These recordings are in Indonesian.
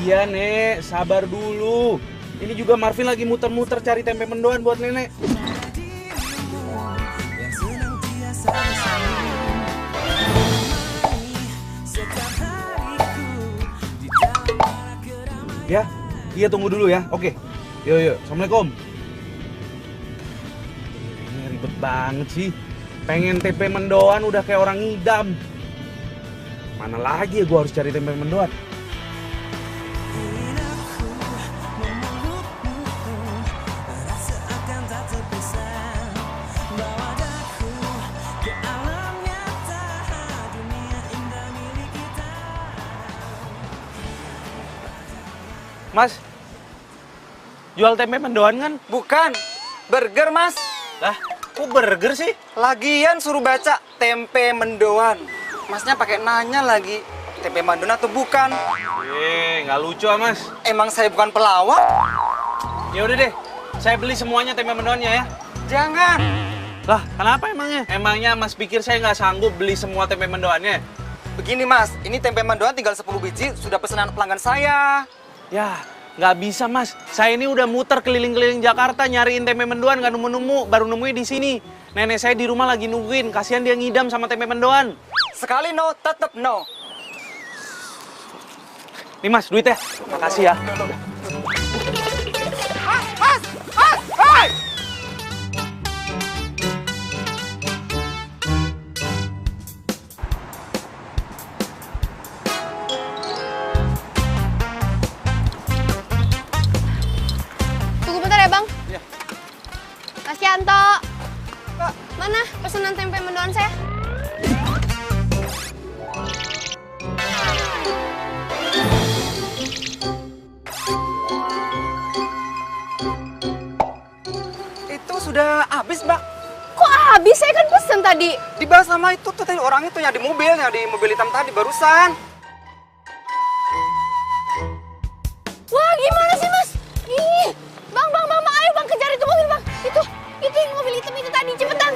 Iya, Nek. Sabar dulu. Ini juga Marvin lagi muter-muter cari tempe mendoan buat Nenek. Ya, iya tunggu dulu ya. Oke. Yo. Assalamualaikum. Ini ribet banget sih. Pengen tempe mendoan udah kayak orang ngidam. Mana lagi ya gue harus cari tempe mendoan? Mas, jual tempe mendoan kan? Bukan, burger mas. Lah, kok burger sih? Lagian suruh baca tempe mendoan. Masnya pakai nanya lagi, tempe mendoan atau bukan? Nggak lucu ah, Mas. Emang saya bukan pelawak? Ya udah deh, saya beli semuanya tempe mendoannya ya. Jangan. Lah, kenapa emangnya? Emangnya Mas pikir saya nggak sanggup beli semua tempe mendoannya? Begini mas, ini tempe mendoan tinggal 10 biji, sudah pesanan pelanggan saya. Ya, nggak bisa Mas. Saya ini udah muter keliling-keliling Jakarta nyariin tempe mendoan nggak nemu-nemu, baru nemuin di sini. Nenek saya di rumah lagi nungguin, kasihan dia ngidam sama tempe mendoan. Sekali no, tetap no. Nih Mas, duitnya. Makasih ya. Mas, hai! Tunggu bentar ya, Bang. Iya. Mas Yanto. Mana pesanan tempe mendoan saya? Itu sudah habis mbak. Kok habis? Saya kan pesen tadi. Dibahas sama itu tuh tadi orang itu yang di mobil hitam tadi barusan. Wah, gimana sih, Mas? Ih, Bang, ayo Bang kejar itu mobil, Bang. Itu yang mobil hitam itu tadi, cepetan.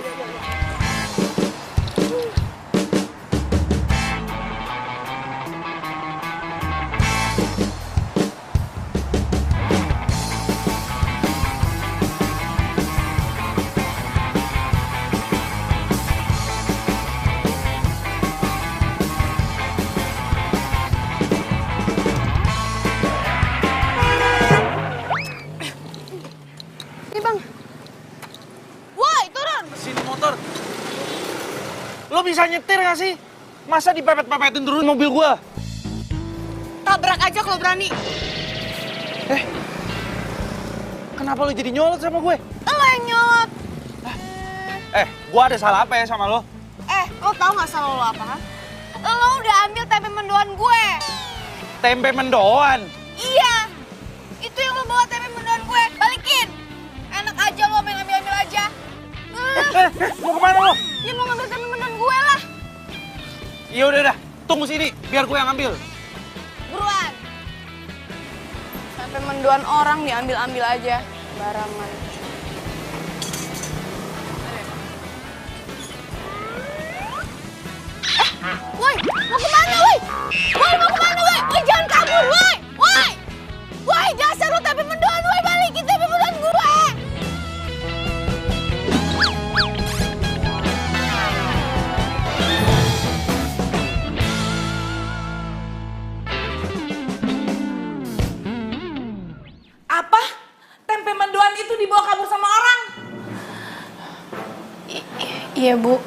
Nih, Bang. Woi, turun. Sini motor. Lo bisa nyetir gak sih? Masa dipepet-pepetin terus mobil gua? Tabrak aja kalau berani. Kenapa lo jadi nyolot sama gue? Lo yang nyolot. Gua ada salah apa ya sama lo? Lo tau gak salah lo apa, kan? Lo udah ambil tempe mendoan gue. Tempe mendoan? Iya. Itu yang lo bawa tempe mendoan gue. Balikin. Enak aja lo main ambil-ambil aja. Mau kemana lo? Ya mau ngambil tempe mendoan gue lah. Ya udah, tunggu sini, biar gue yang ambil. Buruan. Tempe mendoan orang diambil-ambil aja. Barangan. Woi, mau kemana, woi? Woi, mau kemana, woi? Woi, jangan kabur, woi! Woi! Woi, dasar lo tempe mendoan, woi, balikin tempe mendoan gue! Apa? Tempe mendoan itu dibawa kabur sama orang? Iya, Bu.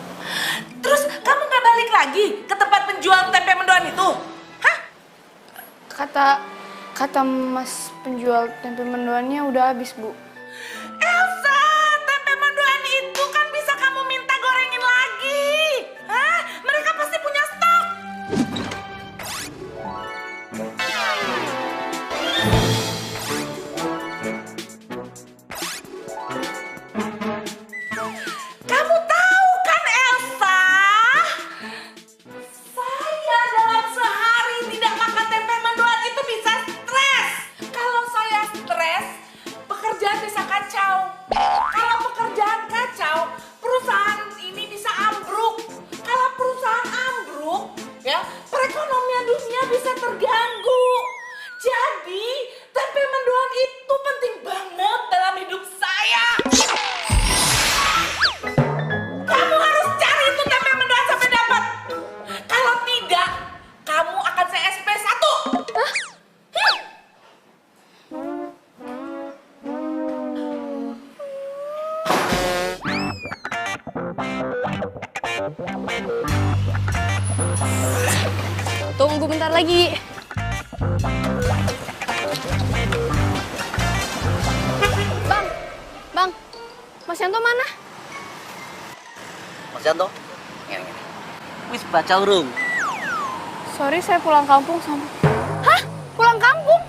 Terus kamu nggak balik lagi ke tempat penjual tempe mendoan itu? Hah? Kata Mas penjual tempe mendoannya udah habis, Bu. Elsa, tempe mendoan itu kan bisa kamu minta gorengin lagi. Hah? Mereka pasti punya stok. Kamu tahu kan Elsa? Saya dalam sehari tidak makan tempe mendoan itu bisa stres. Kalau saya stres, pekerjaan bisa kacau. Kalau pekerjaan kacau, perusahaan ini bisa ambruk. Kalau perusahaan ambruk, ya perekonomian dunia bisa terganggu. lagi. Bang, Mas Yanto mana? Mas Yanto, ngene. Wis baca urung? Sorry, saya pulang kampung sama... Hah? Pulang kampung?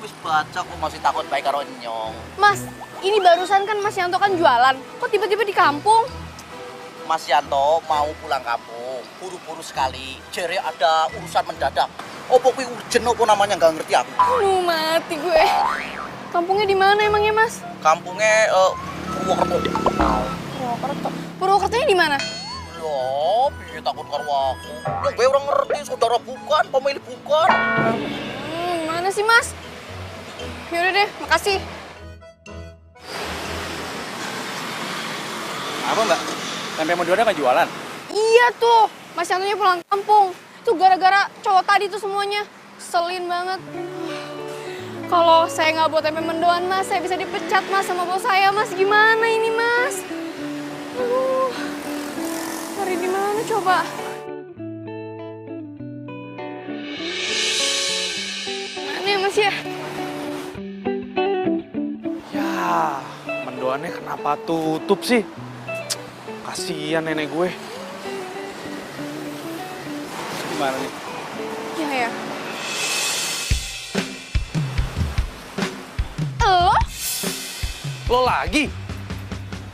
Wis baca kok masih takut baik karo nyong. Mas, ini barusan kan Mas Yanto kan jualan. Kok tiba-tiba di kampung? Mas Yanto mau pulang kampung, buru-buru sekali. Jere ada urusan mendadak. Opo kuwi urgent opo namanya nggak ngerti aku. Aduh, mati gue. Kampungnya di mana emangnya, Mas? Kampungnya Purwokerto. Purwokerto. Purwokertonya di mana? Loh, piye takut karo aku? Yang gue orang ngerti, saudara bukan, pemilik bukan. Mana sih, Mas? Yaudah deh, makasih. Apa mbak? Tempe mendoannya nggak jualan? Iya tuh, Mas Yantonya pulang kampung. Itu gara-gara cowok tadi tuh semuanya. Selin banget. Kalau saya nggak buat tempe mendoan, Mas, saya bisa dipecat, Mas, sama bos saya, Mas. Gimana ini, Mas? Aduh, cari di mana coba? Mana ya, Mas ya? Ya, mendoannya kenapa tutup sih? Kasihan nenek gue. Gimana nih? Ya, ya. Lo lagi?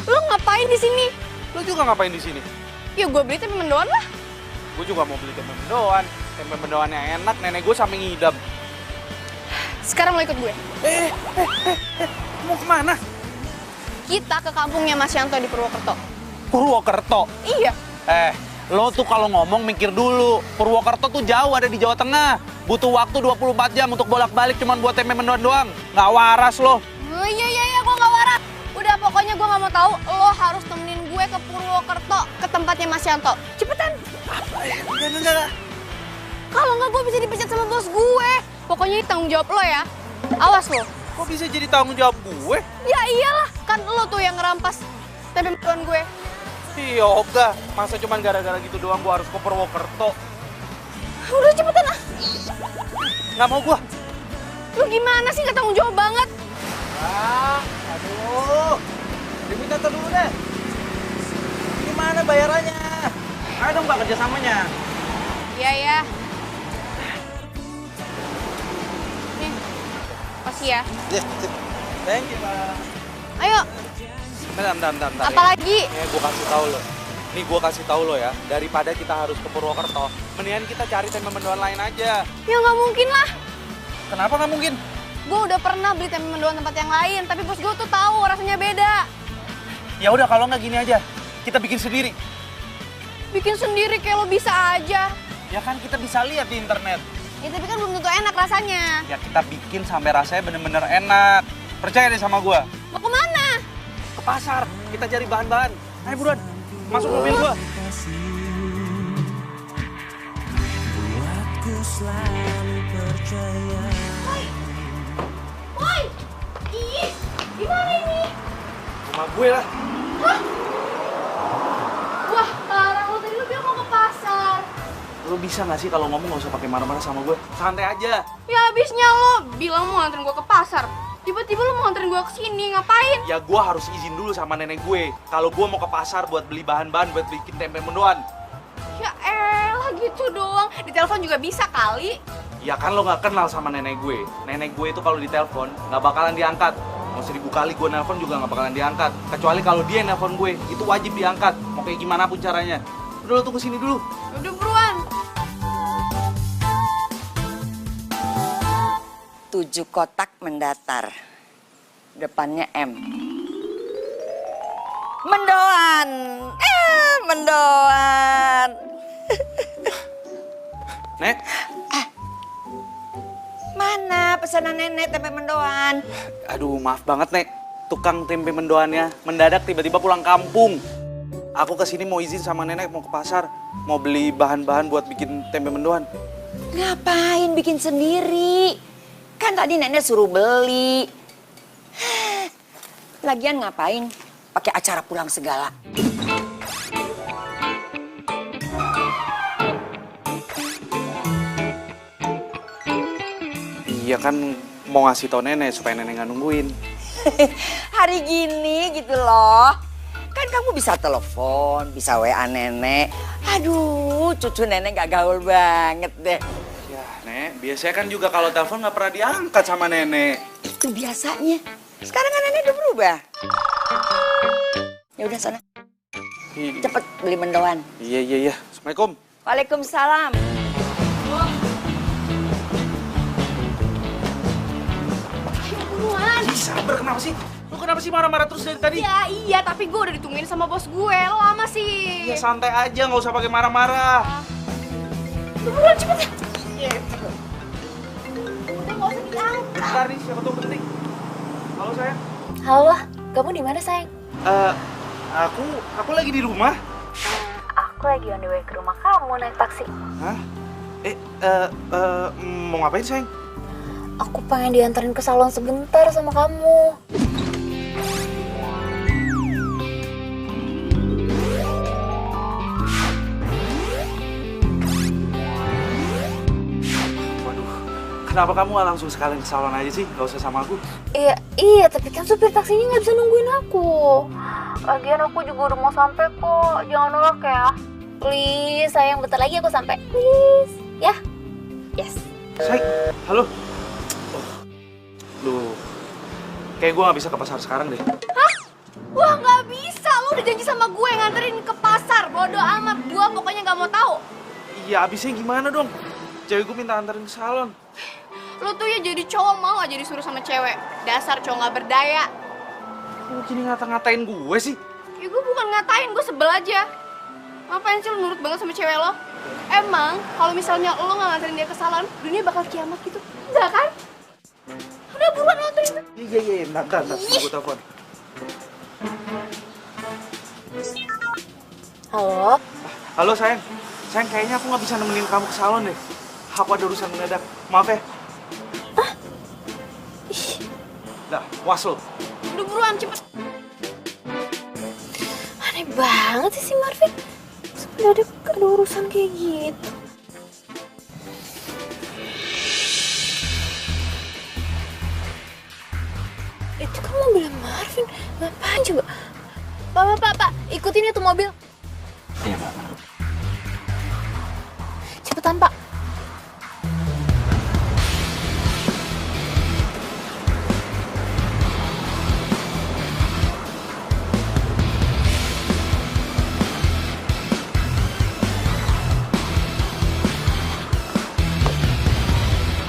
Lo ngapain di sini? Lo juga ngapain di sini? Ya gue beli tempe mendoan lah. Gue juga mau beli tempe mendoan. Tempe mendoannya enak, nenek gue sampe ngidam. Sekarang mau ikut gue. Mau kemana? Kita ke kampungnya Mas Yanto di Purwokerto. Purwokerto? Iya. Lo tuh kalau ngomong mikir dulu. Purwokerto tuh jauh, ada di Jawa Tengah. Butuh waktu 24 jam untuk bolak-balik cuman buat tempe mendoan doang. Nggak waras lo. Oh, iya, gue nggak waras. Udah, pokoknya gue nggak mau tahu. Lo harus temenin gue ke Purwokerto, ke tempatnya Mas Yanto. Cepetan. Enggak. Kalau nggak, gue bisa dipecat sama bos gue. Pokoknya ini tanggung jawab lo ya. Awas lo. Kok bisa jadi tanggung jawab gue? Ya iyalah, kan lo tuh yang ngerampas tempe mendoan gue. Yoga, masa cuman gara-gara gitu doang gue harus ke Purwokerto? Udah cepetan ah. Nggak mau gue. Lu gimana sih, nggak tanggung jawab banget? Aduh, diminta dulu deh. Gimana bayarannya? Ayo dong Pak, kerjasamanya. Iya. Nih, kasih ya. Thank you, Pak. Ayo, Bentar. apalagi? Gue kasih tahu lo. Nih gue kasih tahu lo ya, daripada kita harus ke Purwokerto, mendingan kita cari tempe mendoan lain aja. Ya nggak mungkin lah. Kenapa nggak mungkin? Gue udah pernah beli tempe mendoan tempat yang lain, tapi bos gue tuh tahu rasanya beda. Ya udah kalau nggak gini aja, kita bikin sendiri. Bikin sendiri kayak lo bisa aja. Ya kan kita bisa lihat di internet. Ya tapi kan belum tentu enak rasanya. Ya kita bikin sampai rasanya bener-bener enak. Percaya deh sama gue. Mau kemana? Ke pasar, kita cari bahan-bahan. Ayo buruan, masuk mobil gue. Woi, ih, gimana ini? Rumah gue lah. Hah? Wah, parah lo tadi lo bilang mau ke pasar. Lo bisa nggak sih kalau ngomong nggak usah pakai marah-marah sama gue? Santai aja. Ya habisnya lo bilang mau nganterin gue ke pasar. Tiba-tiba lo mau nganterin gue ke sini, ngapain? Ya gue harus izin dulu sama nenek gue. Kalau gue mau ke pasar buat beli bahan-bahan buat bikin tempe mendoan. Ya elah gitu doang. Di telepon juga bisa kali. Ya kan lo nggak kenal sama nenek gue. Nenek gue itu kalau ditelepon nggak bakalan diangkat. Mau 1000 kali gue nelpon juga nggak bakalan diangkat. Kecuali kalau dia yang nelpon gue, itu wajib diangkat. Mau kayak gimana pun caranya. Udah lo tunggu sini dulu. Udah buruan. 7 kotak mendatar. Depannya M. Mendoan. Mendoan. Nek, Mana pesanan nenek tempe mendoan? aduh maaf banget Nek. Tukang tempe mendoannya mendadak tiba-tiba pulang kampung. Aku kesini mau izin sama nenek mau ke pasar. Mau beli bahan-bahan buat bikin tempe mendoan. Ngapain bikin sendiri? Kan tadi nenek suruh beli. Lagian ngapain pakai acara pulang segala? Iya kan mau ngasih tau nenek supaya nenek nggak nungguin. Hari gini gitu loh. Kan kamu bisa telepon, bisa WA nenek. Aduh, cucu nenek gak gaul banget deh. Ya nek, biasanya kan juga kalau telepon nggak pernah diangkat sama nenek. Itu biasanya. Sekarang kan nenek udah berubah. Ya udah sana. Cepet beli mendoan. Iya. Assalamualaikum. Waalaikumsalam. Buruan. Ih, sabar kenapa sih? Lu kenapa sih marah-marah terus dari tadi? Ya iya, tapi gue udah ditungguin sama bos gue. Lo lama sih. Ya santai aja, nggak usah pakai marah-marah. Buruan cepet ya. Udah gak usah diangkat. Bentar nih, siapa tuh penting. Halo sayang. Halo, kamu di mana sayang? Aku lagi di rumah. Aku lagi on the way ke rumah kamu naik taksi. Hah? Mau ngapain sayang? Aku pengen diantarin ke salon sebentar sama kamu. Waduh, kenapa kamu nggak langsung sekalian ke salon aja sih? Gak usah sama aku. Iya, tapi kan supir taksinya nggak bisa nungguin aku. Lagian aku juga udah mau sampai kok. Jangan nolak ya. Please, sayang, bentar lagi aku sampai. Please, ya. Yes. Sayang, halo. Loh, kayak gue gak bisa ke pasar sekarang deh. Hah? Wah nggak bisa. Lo udah janji sama gue nganterin ke pasar. Bodoh amat. Gue pokoknya nggak mau tahu. Iya, abisnya gimana dong? Cewek gue minta anterin ke salon. Lo tuh ya jadi cowok mau aja disuruh sama cewek. Dasar cowok nggak berdaya. Lu gini ngata-ngatain gue sih? Ya gue bukan ngatain, gue sebel aja. Ngapain sih lo nurut banget sama cewek lo? Emang kalau misalnya lo nggak nganterin dia ke salon, dunia bakal kiamat gitu? Enggak kan? Udah buruan nganterin. Iya, bentar, gue telepon. Halo? Halo sayang, kayaknya aku nggak bisa nemenin kamu ke salon deh. Aku ada urusan mendadak, maaf ya. Dah, was lo. Udah buruan, cepet. Aneh banget sih si Marvin. Sebenarnya ada urusan kayak gitu. Itu kan mobilnya Marvin. Ngapain coba? Pak, ikutin itu mobil. Iya, Pak. Cepetan, Pak.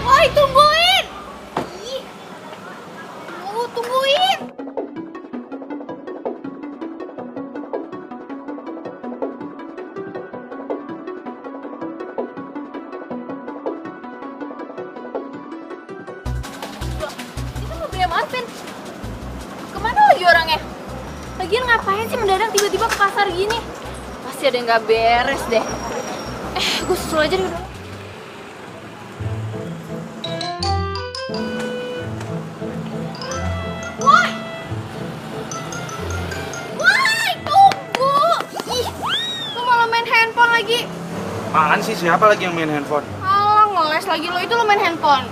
Woi, tungguin! Ih. Tungguin! Itu mobilnya Marvin. Kemana lagi orangnya? Lagian ngapain sih mendadak tiba-tiba ke pasar gini? Pasti ada yang gak beres deh. Gue susul aja deh udah. Woi! Woi, tunggu! Ih, lu malah main handphone lagi. Apaan sih, siapa lagi yang main handphone? Alah, ngeles lagi lo, itu lo main handphone.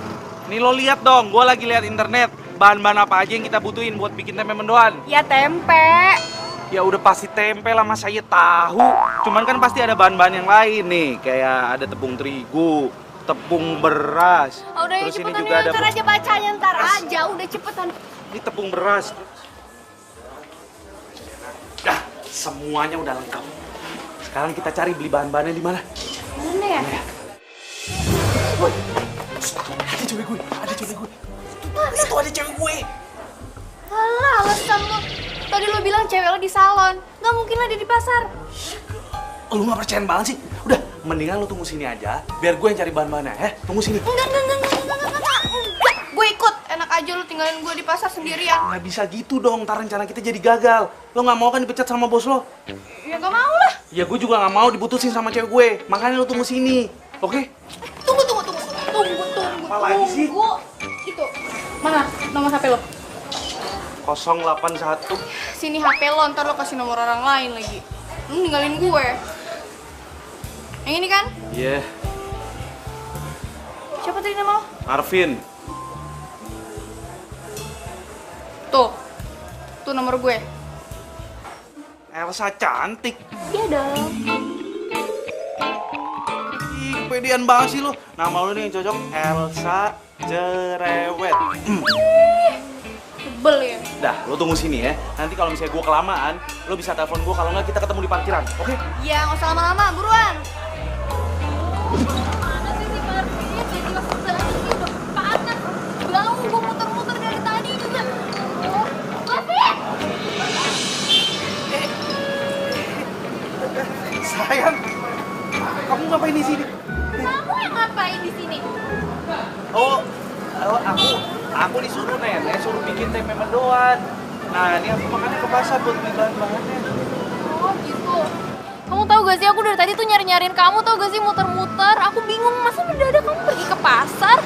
Nih lo lihat dong, gue lagi lihat internet. Bahan-bahan apa aja yang kita butuhin buat bikin tempe mendoan? Ya tempe. Ya udah pasti tempe lah, mas saya tahu. Cuman kan pasti ada bahan-bahan yang lain nih, kayak ada tepung terigu, tepung beras. Oh, udah ya Terus ini cepetan juga ya, ada ntar aja bacanya, ntar beras. aja, udah cepetan. Ini tepung beras. Dah, semuanya udah lengkap. Sekarang kita cari beli bahan-bahannya di mana? Mana ya? Woi, ada cewek gue, Itu ada cewek gue. Alah, alasan lo. Tadi lo bilang cewek lo di salon. Nggak mungkin lah dia di pasar. Lu nggak percaya banget sih? Udah, mendingan lu tunggu sini aja, biar gue yang cari bahan-bahannya, Tunggu sini. Enggak. Gue ikut. Enak aja lo tinggalin gue di pasar sendirian. Nggak bisa gitu dong, ntar rencana kita jadi gagal. Lo nggak mau kan dipecat sama bos lo? Ya nggak mau lah. Ya gue juga nggak mau diputusin sama cewek gue. Makanya lo tunggu sini, oke? Tunggu. Apa lagi sih? Itu. Mana nomor HP lo? 081. Sini HP lo, ntar lo kasih nomor orang lain lagi. Lu ninggalin gue. Yang ini kan? Iya, Siapa tadi nama lo? Arvin. tuh nomor gue? Elsa cantik. Iya dong. Ih, kepedean banget sih lu. Nama lu nih yang cocok Elsa Cerewet. Tebel ya. Dah, lu tunggu sini ya. Nanti kalau misalnya gua kelamaan, lu bisa telepon gua, kalau nggak kita ketemu di parkiran. Oke? Iya, nggak usah lama-lama, buruan. Mana sih si Marvin? Dia jelas banget sih, udah panas. Bau, gue muter-muter dari tadi juga. Oh, Marvin! Sayang, kamu ngapain di sini? Kamu yang ngapain di sini? Oh, aku disuruh nenek suruh bikin tempe mendoan. Nah, ini aku makannya ke pasar buat beli bahan-bahannya. Oh, gitu. Kamu tahu gak sih, aku dari tadi tuh nyari-nyariin kamu, tahu gak sih, muter-muter. Aku bingung, masa mendadak kamu pergi ke pasar?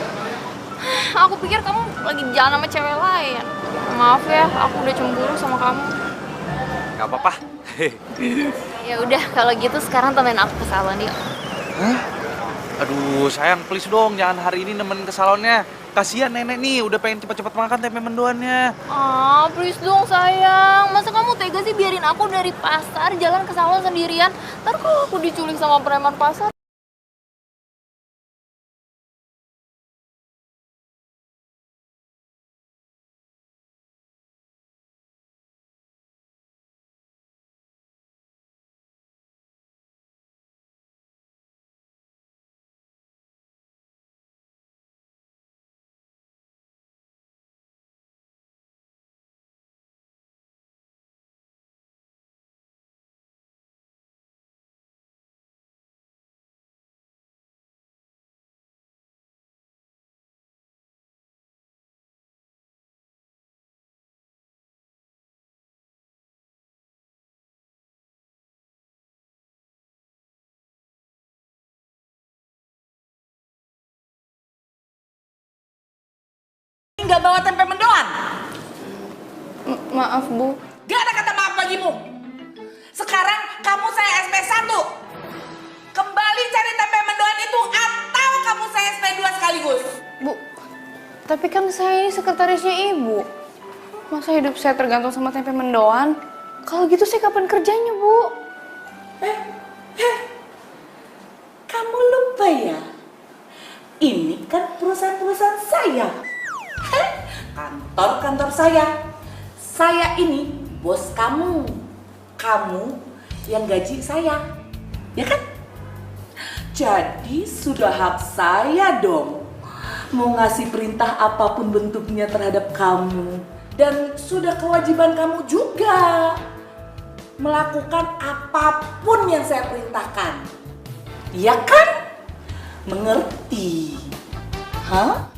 Aku pikir kamu lagi jalan sama cewek lain. Maaf ya, aku udah cemburu sama kamu. Gak apa-apa. Ya udah, kalau gitu sekarang temenin aku ke salon yuk. Aduh, sayang, please dong, jangan hari ini nemenin ke salonnya. Kasihan nenek nih, udah pengen cepet-cepet makan tempe mendoannya. Ah, please dong sayang. Masa kamu tega sih biarin aku dari pasar jalan ke salon sendirian? Ntar kalau aku diculik sama preman pasar. Nggak bawa tempe mendoan? Maaf Bu. Gak ada kata maaf bagimu. Sekarang kamu saya SP1. Kembali cari tempe mendoan itu atau kamu saya SP2 sekaligus. Bu, tapi kan saya ini sekretarisnya Ibu. Masa hidup saya tergantung sama tempe mendoan? Kalau gitu saya kapan kerjanya, Bu? Kamu lupa ya? Ini kan perusahaan-perusahaan saya. Kantor-kantor saya. Saya ini bos kamu. Kamu yang gaji saya. Ya kan? Jadi sudah hak saya dong mau ngasih perintah apapun bentuknya terhadap kamu. Dan sudah kewajiban kamu juga melakukan apapun yang saya perintahkan. Iya kan? Mengerti? Hah?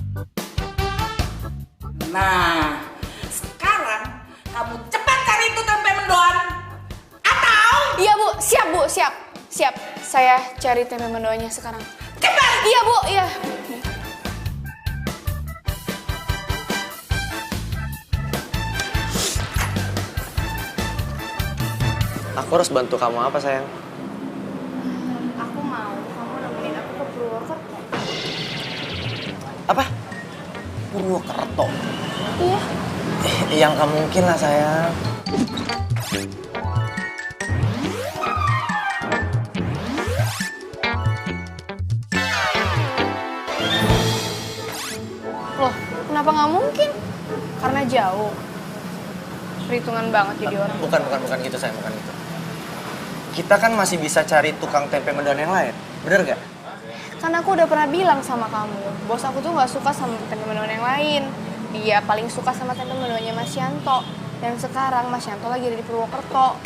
Nah, sekarang kamu cepat cari itu tempe mendoan. Atau Iya Bu, siap Bu, siap. Siap, saya cari tempe mendoannya sekarang. cepat. Iya Bu, iya. Aku harus bantu kamu apa sayang? Aku mau kamu nemenin aku ke Purwokerto. Apa? Purwokerto? Iya. Yang gak mungkin lah sayang. Loh, kenapa nggak mungkin? Karena jauh. Perhitungan banget jadi orang. Bukan gitu sayang, bukan gitu. Kita kan masih bisa cari tukang tempe mendoan yang lain, bener gak? Kan aku udah pernah bilang sama kamu, bos aku tuh nggak suka sama tempe mendoan yang lain. Dia paling suka sama tempe mendoannya Mas Yanto. Dan sekarang Mas Yanto lagi ada di Purwokerto.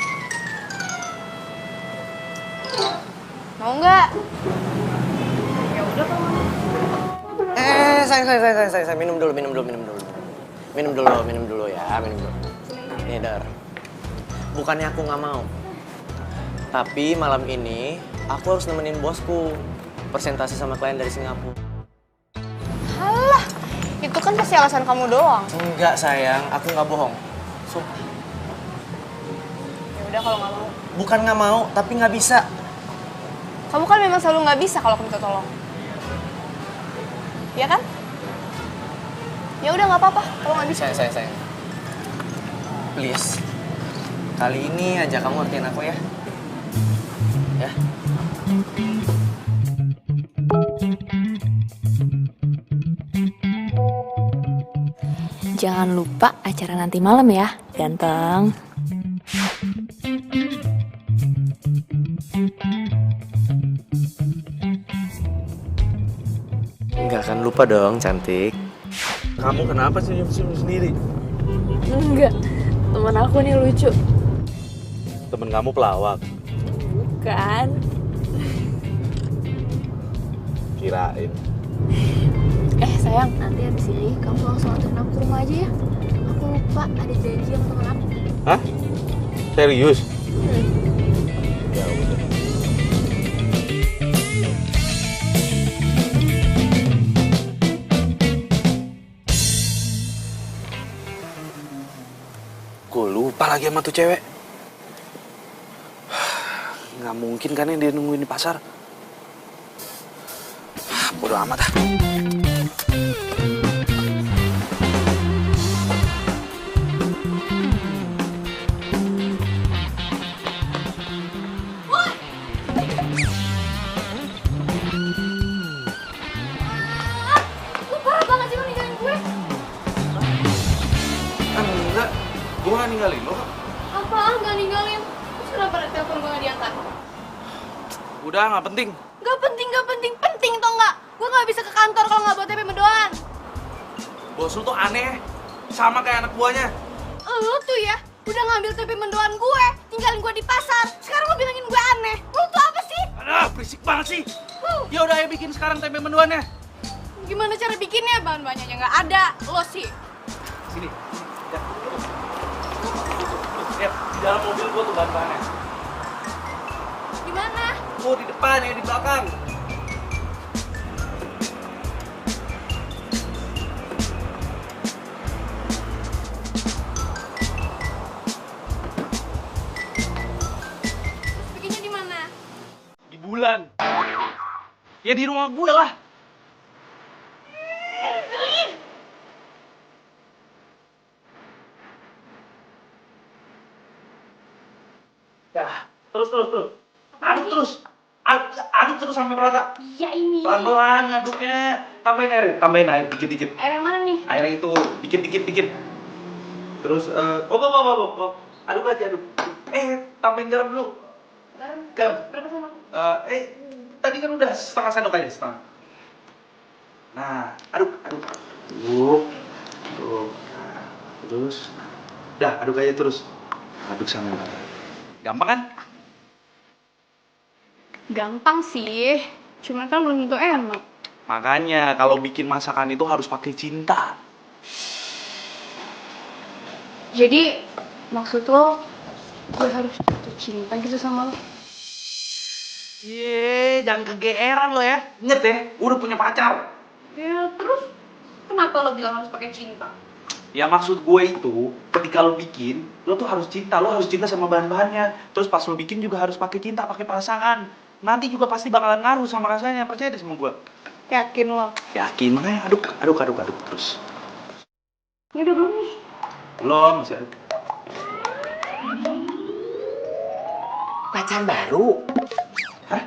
Mau nggak? Ya udah kalau mau. Sayang, minum dulu ya, minum dulu. Nih, Dar. Bukannya aku nggak mau. Tapi malam ini aku harus nemenin bosku presentasi sama klien dari Singapura. Halah, itu kan pasti alasan kamu doang. Enggak sayang, aku nggak bohong. Sumpah. Ya udah kalau nggak mau. Bukan nggak mau, tapi nggak bisa. Kamu kan memang selalu nggak bisa kalau aku minta tolong. Ya kan? Ya udah nggak apa-apa kalau nggak bisa. Sayang. Please, kali ini aja kamu ngertiin aku ya. Ya. Jangan lupa acara nanti malam ya, ganteng. Nggak akan lupa dong, cantik. Kamu kenapa senyum-senyum sendiri? Enggak, temen aku nih lucu. Temen kamu pelawak. Kan? Kirain. Sayang, nanti habis ini kamu langsung anterin aku ke rumah aja ya. Aku lupa ada janji sama temen aku. Hah? Serius? Ya udah. Gue lupa lagi sama tuh cewek. Nggak mungkin kan yang dia nungguin di pasar. Bodoh amat ah. Lu parah banget sih lu ninggalin gue. Enggak, gue nggak ninggalin lo kok. Apaan gak ninggalin? Terus kenapa telepon gue gak diangkat? Udah, nggak penting. Gak penting, penting tau nggak? Gue gak bisa ke kantor kalau nggak bawa TP mendoan. Bos lu tuh aneh, sama kayak anak buahnya. Lu tuh ya, udah ngambil TP mendoan gue, tinggalin gue di pasar. Sekarang lu bilangin gue aneh. Lu tuh apa sih? Aduh, berisik banget sih. Ya udah, ayo bikin sekarang tempe mendoannya. Gimana cara bikinnya? Bahan-bahannya aja nggak ada. Lo sih. Sini. Ya. Lihat, di dalam mobil gua tuh bahan-bahannya. Di mana? Oh, di depan ya, di belakang. Terus bikinnya di mana? Di bulan. Ya di rumah gue lah. Ya, terus. Aduk terus sampai merata. Ya ini. Pelan-pelan aduknya. Tambahin air dikit-dikit. Air yang mana nih? Air yang itu dikit. Terus oh. Aduk lagi. Tambahin garam dulu. Garam? Berapa sendok? Tadi kan udah setengah sendok aja, setengah. Nah, aduk. Tuh. Nah, terus. Dah, aduk aja terus. Aduk sampai merata. Gampang kan? Gampang sih. Cuman kan belum tentu enak. Makanya kalau bikin masakan itu harus pakai cinta. Jadi maksud lo gue harus jatuh cinta gitu sama lo? Jangan kegeeran lo ya. Ingat ya, udah punya pacar. Ya terus kenapa lo bilang harus pakai cinta? Ya maksud gue itu, ketika lo bikin, lo tuh harus cinta. Lo harus cinta sama bahan-bahannya. Terus pas lo bikin juga harus pakai cinta, pakai perasaan. Nanti juga pasti bakalan ngaruh sama rasanya. Percaya deh sama gue. Yakin lo? Yakin, makanya aduk terus. Ini udah belum nih? Belum, masih aduk. Pacar baru? Hah?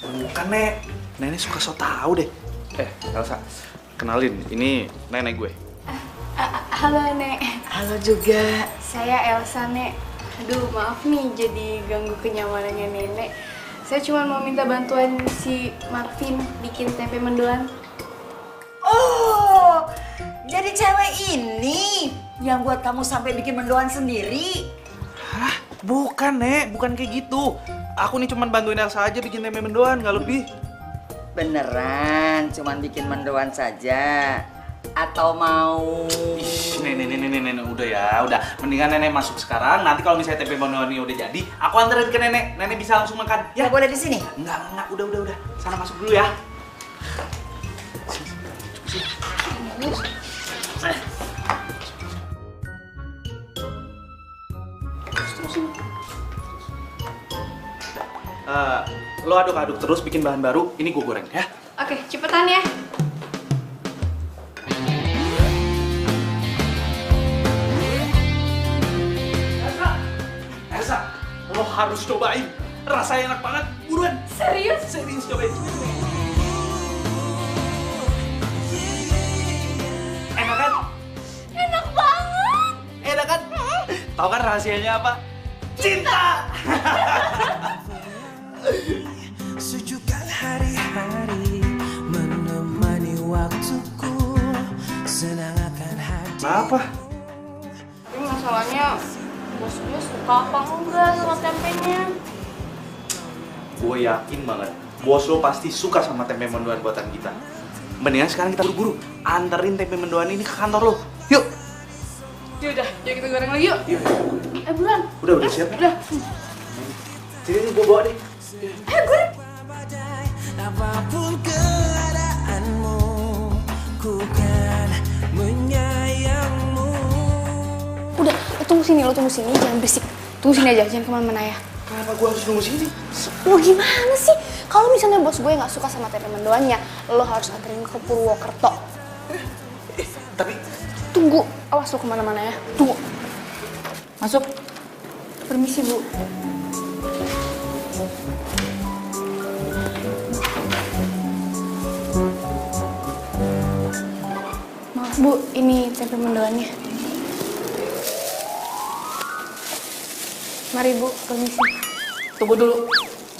Bukan, Nek. Nenek suka so tau deh. Elsa, kenalin, ini nenek gue. Halo Nek. Halo juga. Saya Elsa Nek. Aduh maaf nih jadi ganggu kenyamanannya nenek. Saya cuma mau minta bantuan si Marvin bikin tempe mendoan. Oh, jadi cewek ini yang buat kamu sampai bikin mendoan sendiri? Hah? Bukan, Nek. Bukan kayak gitu. Aku nih cuma bantuin Elsa aja bikin tempe mendoan, nggak lebih. Beneran, cuman bikin mendoan saja? Atau mau... Ih, nenek, udah ya, udah. Mendingan nenek masuk sekarang. Nanti kalau misalnya tempe mendoannya udah jadi, aku anterin ke nenek. Nenek bisa langsung makan. Ya? Nggak boleh di sini? Enggak, udah. Sana masuk dulu ya. Lo aduk-aduk terus, bikin bahan baru. Ini gue goreng ya. Oke, cepetan ya. harus cobain. Rasanya enak banget. Buruan. Serius? Serius cobain. Enak kan? Enak banget. Enak kan? Tahu kan rahasianya apa? Cinta. Sejukkan hari-hari menemani waktuku, senang akan hati. Apa? Tapi masalahnya bos gue suka apa enggak sama tempenya? Gue yakin banget, bos lo pasti suka sama tempe mendoan buatan kita. Mendingan sekarang kita buru-buru anterin tempe mendoan ini ke kantor lo. Yuk. Yaudah, yuk kita goreng lagi yuk. Yuk. Buruan. Udah siap? Udah. Sini gue bawa deh. Goreng. Apapun keadaanmu, ku kan menyayangmu. Udah, lo tunggu sini, jangan berisik. Tunggu sini aja, jangan kemana-mana ya. Kenapa gue harus nunggu sini? Lo gimana sih? Kalau misalnya bos gue nggak suka sama tempe mendoannya, lo harus anterin ke Purwokerto. Tapi Tunggu, awas lo kemana-mana ya. Tunggu. Masuk. Permisi, Bu. Maaf, Bu, ini tempe mendoannya. Mari, Bu, permisi. Tunggu dulu.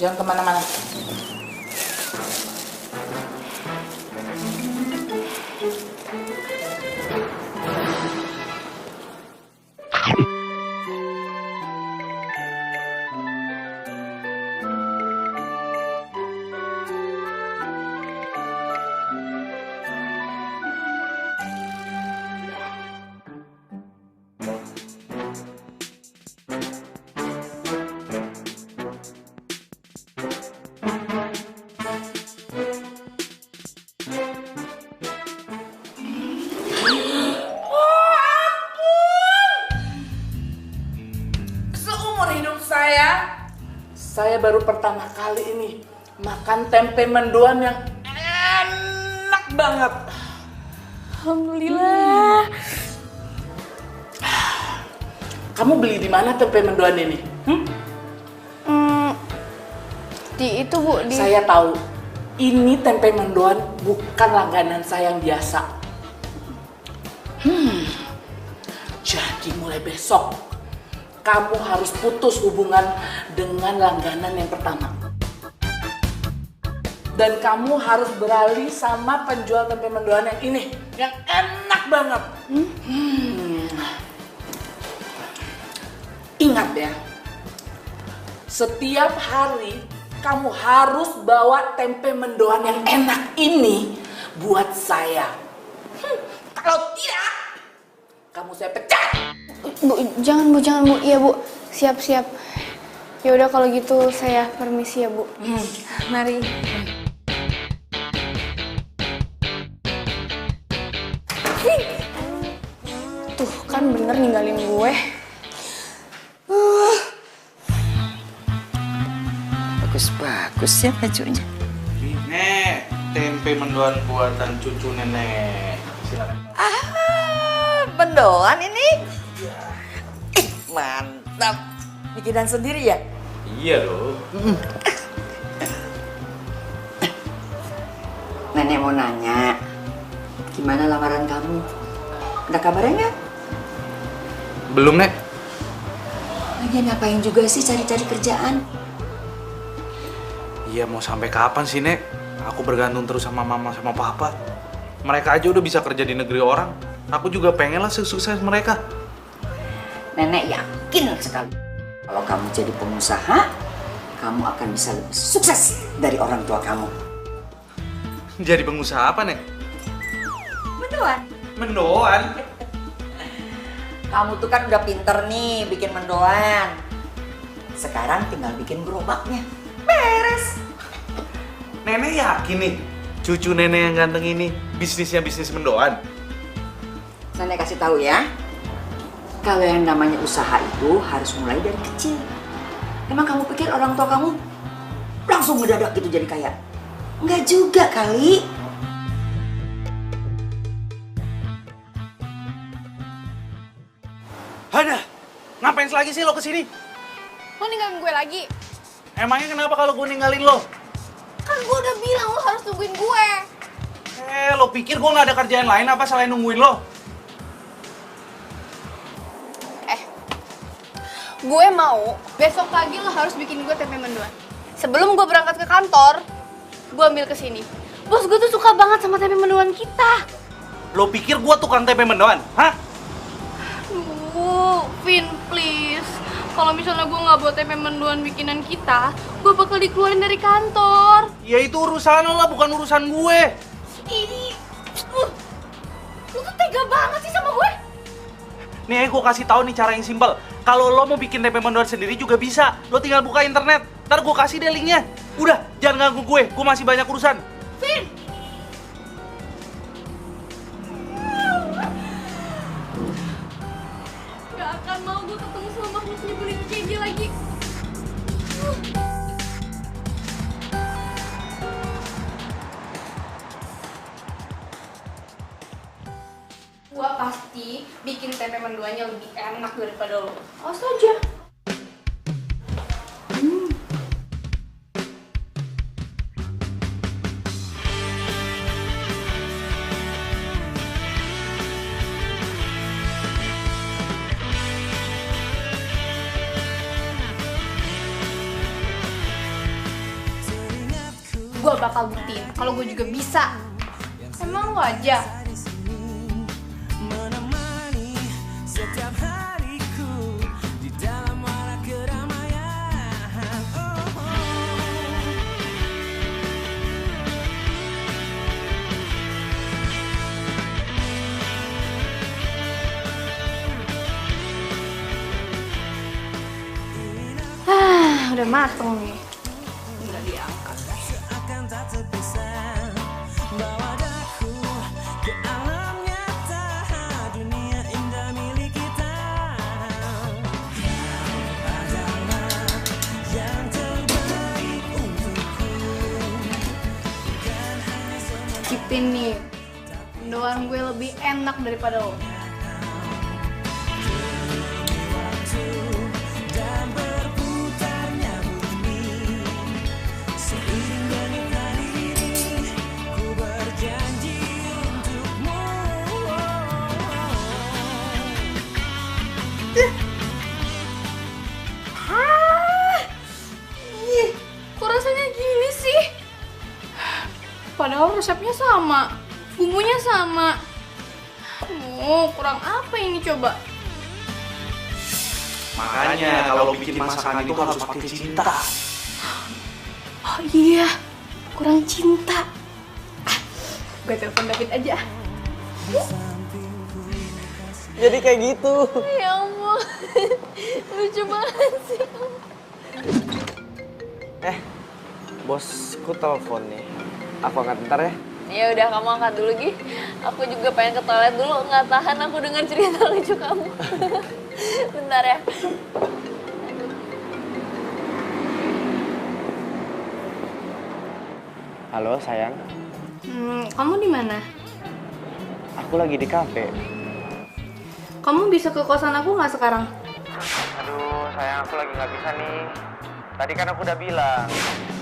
Jangan kemana-mana. Seumur hidup saya baru pertama kali ini makan tempe mendoan yang enak banget. Alhamdulillah. Kamu beli di mana tempe mendoan ini? Di itu, Bu, di... Saya tahu, ini tempe mendoan bukan langganan saya yang biasa. Jadi mulai besok, kamu harus putus hubungan dengan langganan yang pertama. Dan kamu harus beralih sama penjual tempe mendoan yang ini, yang enak banget. Ingat ya, setiap hari kamu harus bawa tempe mendoan yang enak ini buat saya. Kalau tidak, kamu saya pecat. Bu, jangan, Bu. Iya, Bu. Siap. Ya udah kalau gitu saya permisi ya, Bu. Mari. Tuh, kan bener ninggalin gue. Bagus ya bajunya. Nek, tempe mendoan buatan cucu nenek. Silakan. Mendoan ini? Mantap. Bikinan sendiri ya? Iya dong. Nenek mau nanya, gimana lamaran kamu? Ada kabarnya nggak? Belum, Nek. Lagi ngapain juga sih cari-cari kerjaan? Iya, mau sampai kapan sih, Nek? Aku bergantung terus sama mama sama papa. Mereka aja udah bisa kerja di negeri orang. Aku juga pengen lah sukses mereka. Nenek yakin sekali. Kalau kamu jadi pengusaha, kamu akan bisa lebih sukses dari orang tua kamu. Jadi pengusaha apa, Nek? Mendoan. Mendoan? Kamu tuh kan udah pinter nih bikin mendoan. Sekarang tinggal bikin gerobaknya. Beres. Nenek yakin nih, cucu nenek yang ganteng ini bisnisnya bisnis mendoan? Nenek kasih tahu ya. Kalau yang namanya usaha itu harus mulai dari kecil. Emang kamu pikir orang tua kamu langsung mendadak gitu jadi kaya? Enggak juga kali. Hana, ngapain lagi sih lo kesini? Lo ninggalin gue lagi? Emangnya kenapa kalau gue ninggalin lo? Kan gue udah bilang lo harus tungguin gue. Lo pikir gue nggak ada kerjaan lain apa selain nungguin lo? Gue mau besok pagi lo harus bikin gue tempe mendoan. Sebelum gue berangkat ke kantor, gue ambil ke sini. Bos gue tuh suka banget sama tempe mendoan kita. Lo pikir gue tukang tempe mendoan? Hah? Aduh, Vin, please. Kalau misalnya gue nggak buat tempe mendoan bikinan kita, gue bakal dikeluarin dari kantor. Ya itu urusan lo lah, bukan urusan gue. Ih, lu tuh tega banget sih sama gue. Nih, gue kasih tahu nih cara yang simpel. Kalau lo mau bikin tempe mendoan sendiri juga bisa. Lo tinggal buka internet. Ntar gue kasih deh linknya. Udah, jangan ganggu gue masih banyak urusan. Vin! Gak akan mau gue ketemu sama makhluk nyebelin kayak dia lagi. Gua pasti bikin tempe mendoannya lebih enak daripada lo. Awas aja. Gue bakal buktiin kalau gue juga bisa. Emang lo aja. menemani setiap hariku di dalam warak keramaian. Udah mateng nih. Udah diangkat. Akan tak terpisah bawa daku ke alam nyata dunia indah milik kita. Kau adalah yang terbaik untukku. Cipin nih. Mendoan gue lebih enak daripada lo. Dan berputarnya bumi seiring dengan hari ini ku berjanji untukmu. Ih, kok rasanya gini sih? Padahal resepnya sama, bumbunya sama. Kurang apa ini coba? Makanya kalau bikin masakan itu harus pakai cinta. Oh iya, kurang cinta. Gue telepon David aja. Jadi kayak gitu. Ya ampun, lucu banget sih. Bosku telepon nih. Aku angkat bentar ya. Ya udah, kamu angkat dulu, Gi. Aku juga pengen ke toilet dulu, nggak tahan aku dengar cerita lucu kamu. Bentar ya. Halo sayang, Kamu di mana? aku lagi di kafe. Kamu bisa ke kosan aku nggak sekarang? Aduh sayang, aku lagi nggak bisa nih. Tadi kan aku udah bilang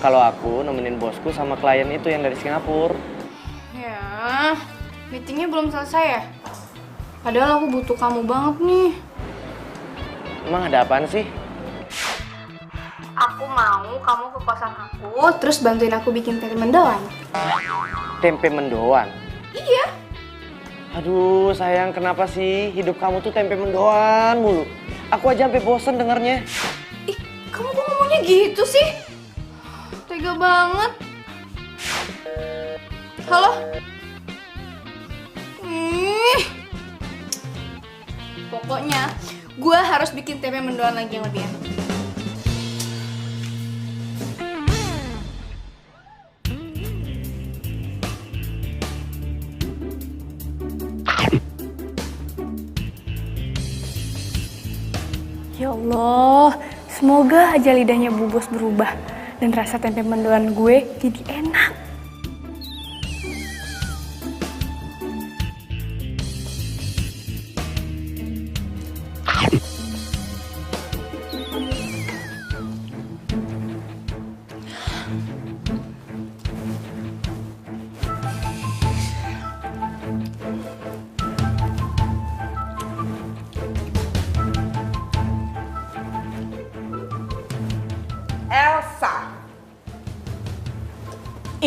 kalau aku nemenin bosku sama klien itu yang dari Singapura. Ya, meetingnya belum selesai ya? Padahal aku butuh kamu banget nih. Emang ada apaan sih? Aku mau kamu ke kosan aku, terus bantuin aku bikin tempe mendoan. Tempe mendoan? Iya. Aduh sayang, kenapa sih hidup kamu tuh tempe mendoan mulu? Aku aja sampai bosen dengernya. Ih, kamu kok ngomongnya gitu sih? Tega banget. Halo? Pokoknya, gue harus bikin tempe mendoan lagi yang lebih enak. Ya Allah, semoga aja lidahnya Bu Bos berubah dan rasa tempe mendoan gue jadi enak.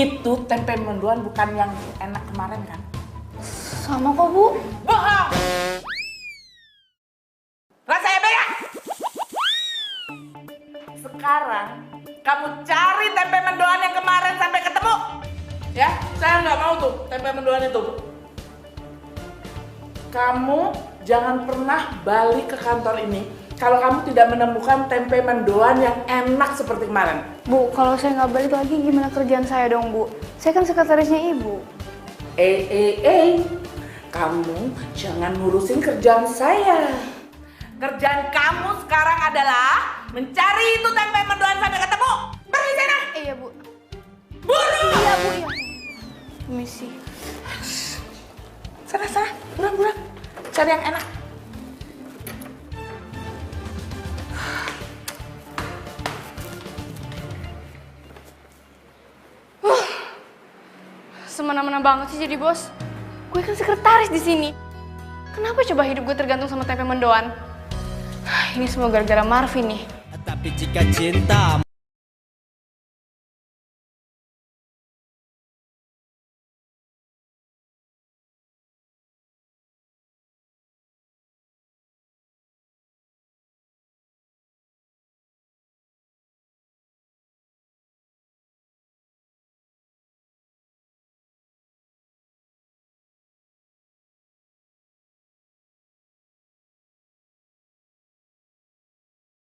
Itu tempe mendoan bukan yang enak kemarin kan? Sama kok, Bu. Bohong! Rasa ya? Sekarang kamu cari tempe mendoan yang kemarin sampai ketemu. Ya, saya nggak mau tuh tempe mendoan itu. Kamu jangan pernah balik ke kantor ini kalau kamu tidak menemukan tempe mendoan yang enak seperti kemarin. Bu, kalau saya nggak balik lagi gimana kerjaan saya dong, Bu? Saya kan sekretarisnya Ibu. Kamu jangan ngurusin kerjaan saya. Kerjaan kamu sekarang adalah mencari itu tempe mendoan sampai ketemu. Pergi sana. Iya, Bu. Buru. Iya, Bu. Iya. Permisi. Sana, buruan. Cari yang enak. Semena-mena banget sih jadi bos. Gue kan sekretaris di sini. Kenapa coba hidup gue tergantung sama tempe mendoan? Ini semua gara-gara Marvin nih. Tapi jika cinta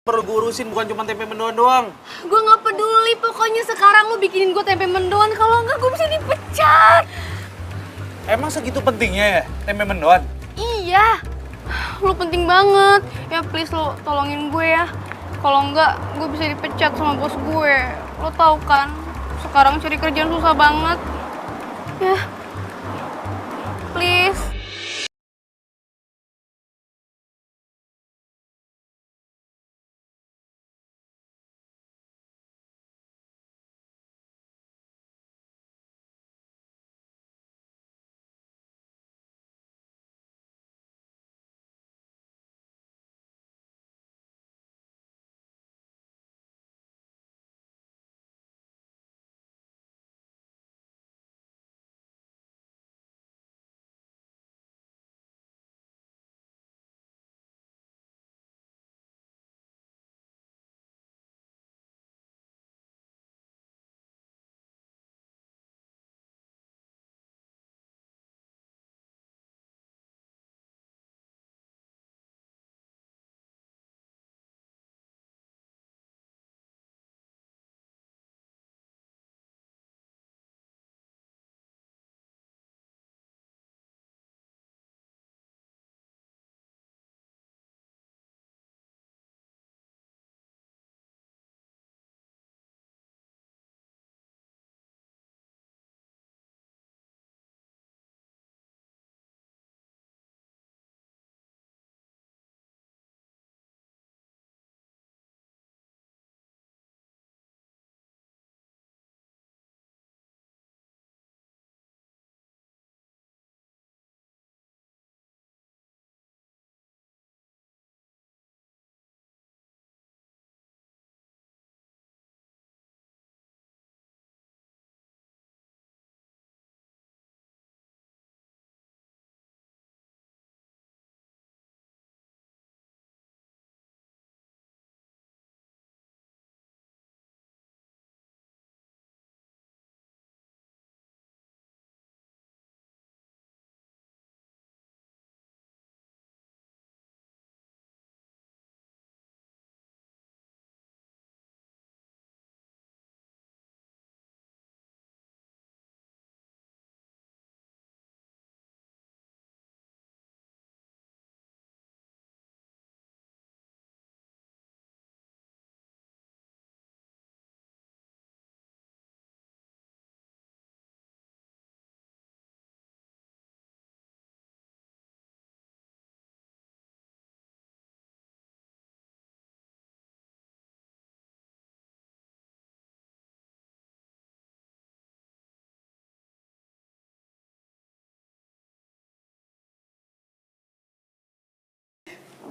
Perlu gue urusin, bukan cuma tempe mendoan doang. Gue nggak peduli, pokoknya sekarang lu bikinin gue tempe mendoan. Kalau enggak gue bisa dipecat. Emang segitu pentingnya ya tempe mendoan? Iya, lu penting banget. Ya please lo tolongin gue ya. Kalau enggak gue bisa dipecat sama bos gue. Lo tau kan, sekarang cari kerjaan susah banget. Ya, please.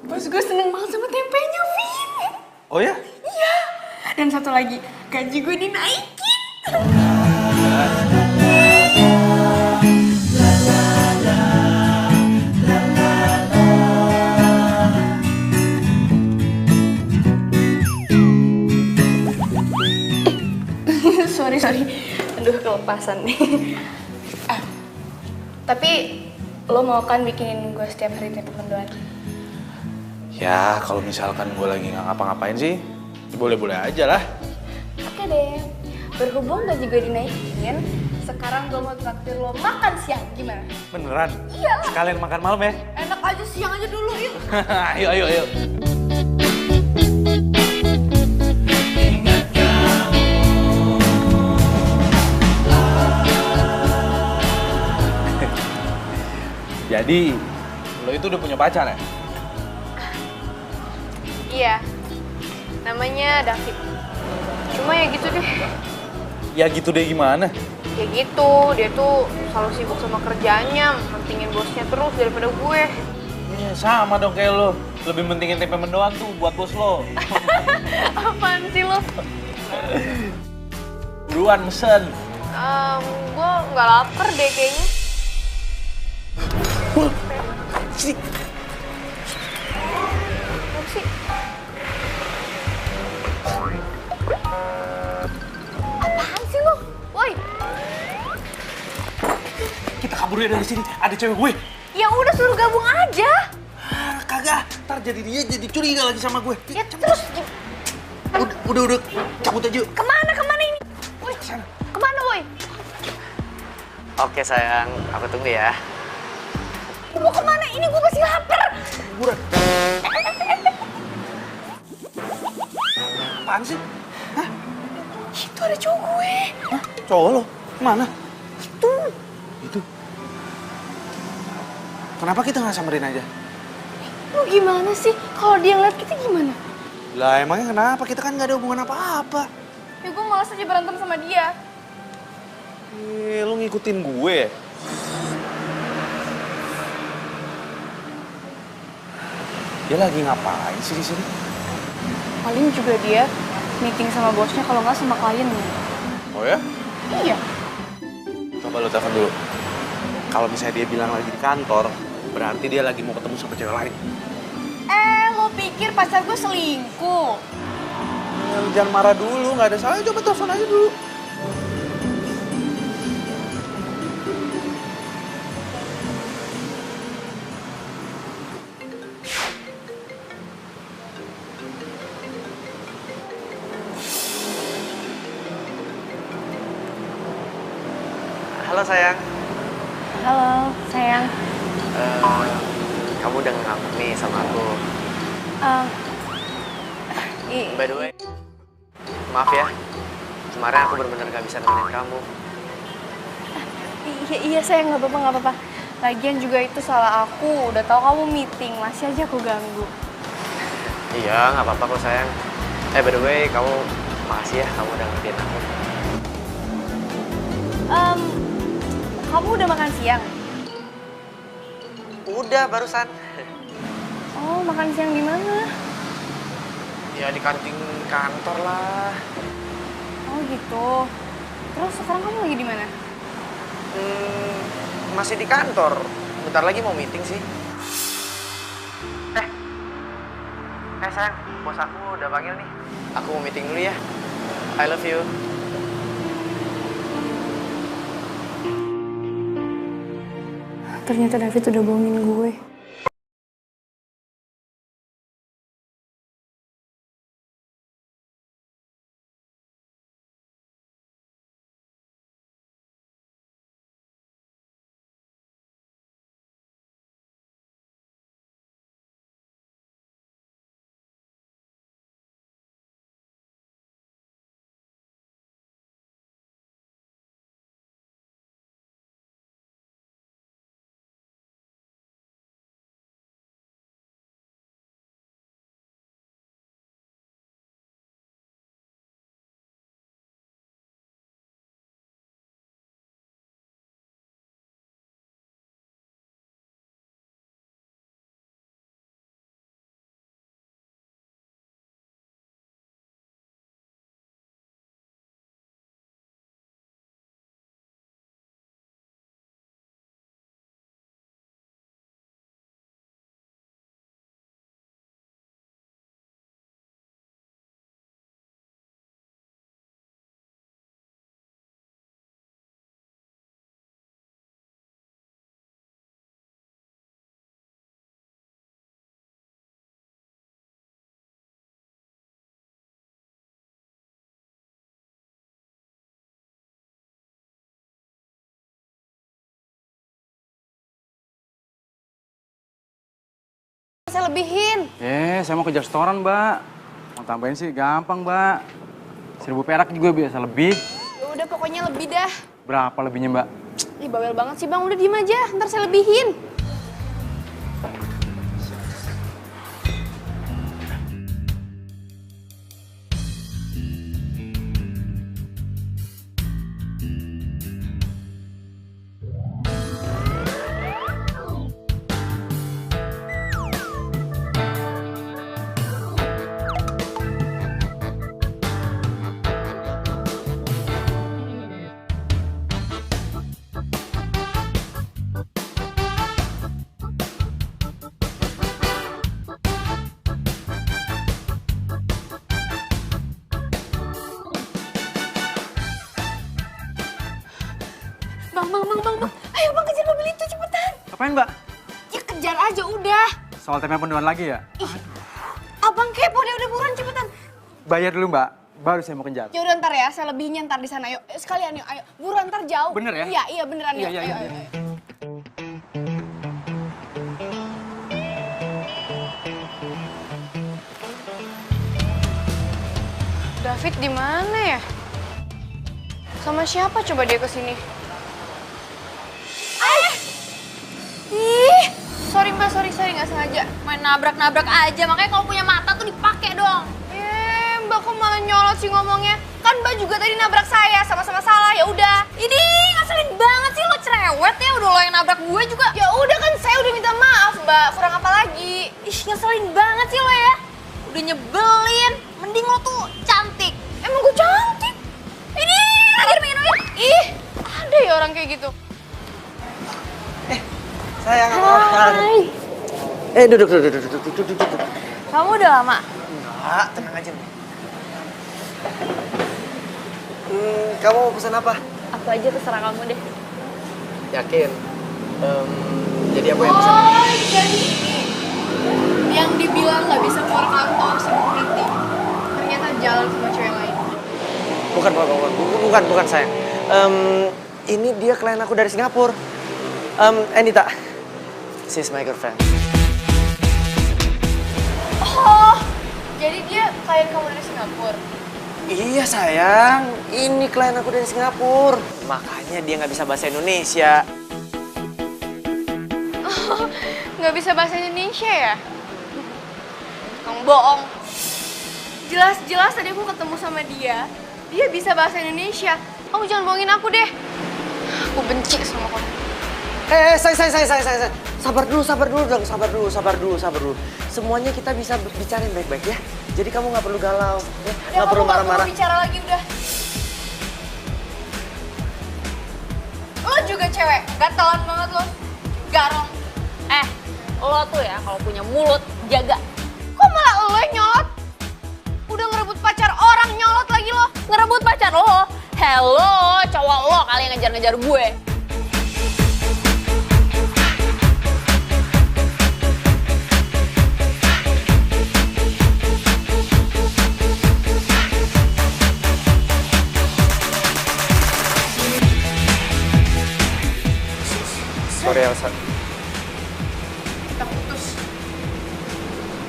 Bos gue seneng banget sama tempenya, Vin. Oh ya? Iya. Dan satu lagi, gaji gue dinaikin. Sorry. Aduh, kelepasan nih. Tapi lo mau kan bikinin gue setiap hari tempe mendoan? Ya, kalau misalkan gue lagi nggak ngapa-ngapain sih, boleh-boleh aja lah. Oke deh. Berhubung gaji gue dinaikin, sekarang gue mau traktir lo makan siang. Gimana? Beneran? Iya lah. Sekalian makan malam ya? Enak aja, siang aja dulu yuk. Ayo. Jadi, lo itu udah punya pacar ya? Iya. Namanya David. Cuma ya gitu deh. Ya gitu deh gimana? Ya gitu, dia tuh selalu sibuk sama kerjaannya, mentingin bosnya terus daripada gue. Ya, sama dong kayak lo. Lebih mentingin tempe mendoan tuh buat bos lo. Apaan sih lo? Buruan mesen. Gue nggak lapar deh kayaknya. Sini. Apa sih? Apaan sih lo? Woi, Kita kabur ya dari sini. Ada cewek gue. ya udah suruh gabung aja. Kagak. Ntar jadi dia jadi curiga lagi sama gue. Ya terus Udah. Cabut aja. kemana ini? Woi, kemana woi? Oke sayang, aku tunggu ya. Mau kemana? Ini gue masih lapar. Buruan. Apaan sih? Hah? Itu ada cowok gue. Hah? Cowok lo? Mana? Itu. Kenapa kita nggak samperin aja? Lu gimana sih? Kalau dia ngeliat kita gimana? Lah emangnya kenapa? Kita kan nggak ada hubungan apa-apa. Ya gue malas aja berantem sama dia. Lu ngikutin gue ya? Dia lagi ngapain sih di sini? Paling juga dia meeting sama bosnya, kalau nggak sama kliennya. Oh ya? Iya. Coba lo telepon dulu. Kalau misalnya dia bilang lagi di kantor, berarti dia lagi mau ketemu sama cewek lain. Lo pikir pacar gue selingkuh? Ya, lu jangan marah dulu, nggak ada salah. Coba telepon aja dulu. Halo sayang. Halo, sayang. Kamu udah ngambek nih sama aku. By the way, maaf ya. Kemarin aku benar-benar gak bisa nemenin kamu. Iya sayang, nggak apa-apa. Lagian juga itu salah aku. Udah tahu kamu meeting, masih aja aku ganggu. Iya, nggak apa-apa kok sayang. By the way, kamu makasih ya kamu udah ngertiin aku. Kamu udah makan siang? Udah barusan. Oh, makan siang di mana? Ya di kantin kantor lah. Oh gitu. Terus sekarang kamu lagi di mana? Masih di kantor. Bentar lagi mau meeting sih. Sayang, bos aku udah panggil nih. Aku mau meeting dulu ya. I love you. Ternyata David udah bohongin gue. Saya lebihin. Saya mau kejar setoran, Mbak. Mau tambahin sih gampang, Mbak. 1000 perak juga biasa lebih. Ya udah pokoknya lebih dah. Berapa lebihnya, Mbak? Ih bawel banget sih Bang, udah diem aja, ntar saya lebihin. Bang. Ayo Bang kejar mobil itu cepetan. Apain, Mbak? Ya kejar aja udah. Soal tempe penduan lagi ya? Ih, abang kepo deh udah buruan cepetan. Bayar dulu, Mbak. Baru saya mau kejar. Ya udah ntar ya, saya lebihnya ntar di sana. Yuk, sekalian yuk, ayo. Buruan ntar jauh. Bener ya? Iya beneran yuk. Iya. Ayo. David di mana ya? Sama siapa coba dia kesini? Ih, sorry Mbak, sorry nggak sengaja. Main nabrak-nabrak aja, makanya kalau punya mata tuh dipakai dong. Mbak kok malah nyolot sih ngomongnya? Kan Mbak juga tadi nabrak saya, sama-sama salah. Ya udah. Ini ngeselin banget sih lo cerewet ya, udah lo yang nabrak gue juga. Ya udah kan saya udah minta maaf Mbak, kurang apa lagi? Ih, ngeselin banget sih lo ya. Udah nyebelin, mending lo tuh cantik. Emang gue cantik? Ini, minggir. Ih, ada ya orang kayak gitu. Sayang, Hai. duduk. Kamu udah lama? Enggak, tenang aja nih. Kamu mau pesan apa? Apa aja terserah kamu deh. Yakin? Jadi aku yang pesan. Oh, jadi ini. Yang dibilang nggak bisa keluar kantor sibuk meeting. Ternyata jalan sama cewek lain. Bukan sayang. Ini dia klien aku dari Singapura. Anita, she's my girlfriend. Oh, jadi dia klien kamu dari Singapura? Iya sayang, ini klien aku dari Singapura. Makanya dia nggak bisa bahasa Indonesia. Oh, nggak bisa bahasa Indonesia ya? Kamu bohong. Jelas-jelas tadi aku ketemu sama dia bisa bahasa Indonesia. Kamu jangan bohongin aku deh. Aku benci sama kamu. Saya. Sabar dulu. Semuanya kita bisa bicarain baik-baik ya. Jadi kamu nggak perlu galau, ya. Nggak perlu marah-marah. Bicara lagi udah. Lo juga cewek, gatelan banget lo. Garong. Lo tuh ya kalau punya mulut jaga. Kok malah lo yang nyolot? Udah ngerebut pacar orang, nyolot lagi lo. Ngerebut pacar lo. Hello, cowok lo kali yang ngejar-ngejar gue. Sorry Elsa. Kita putus.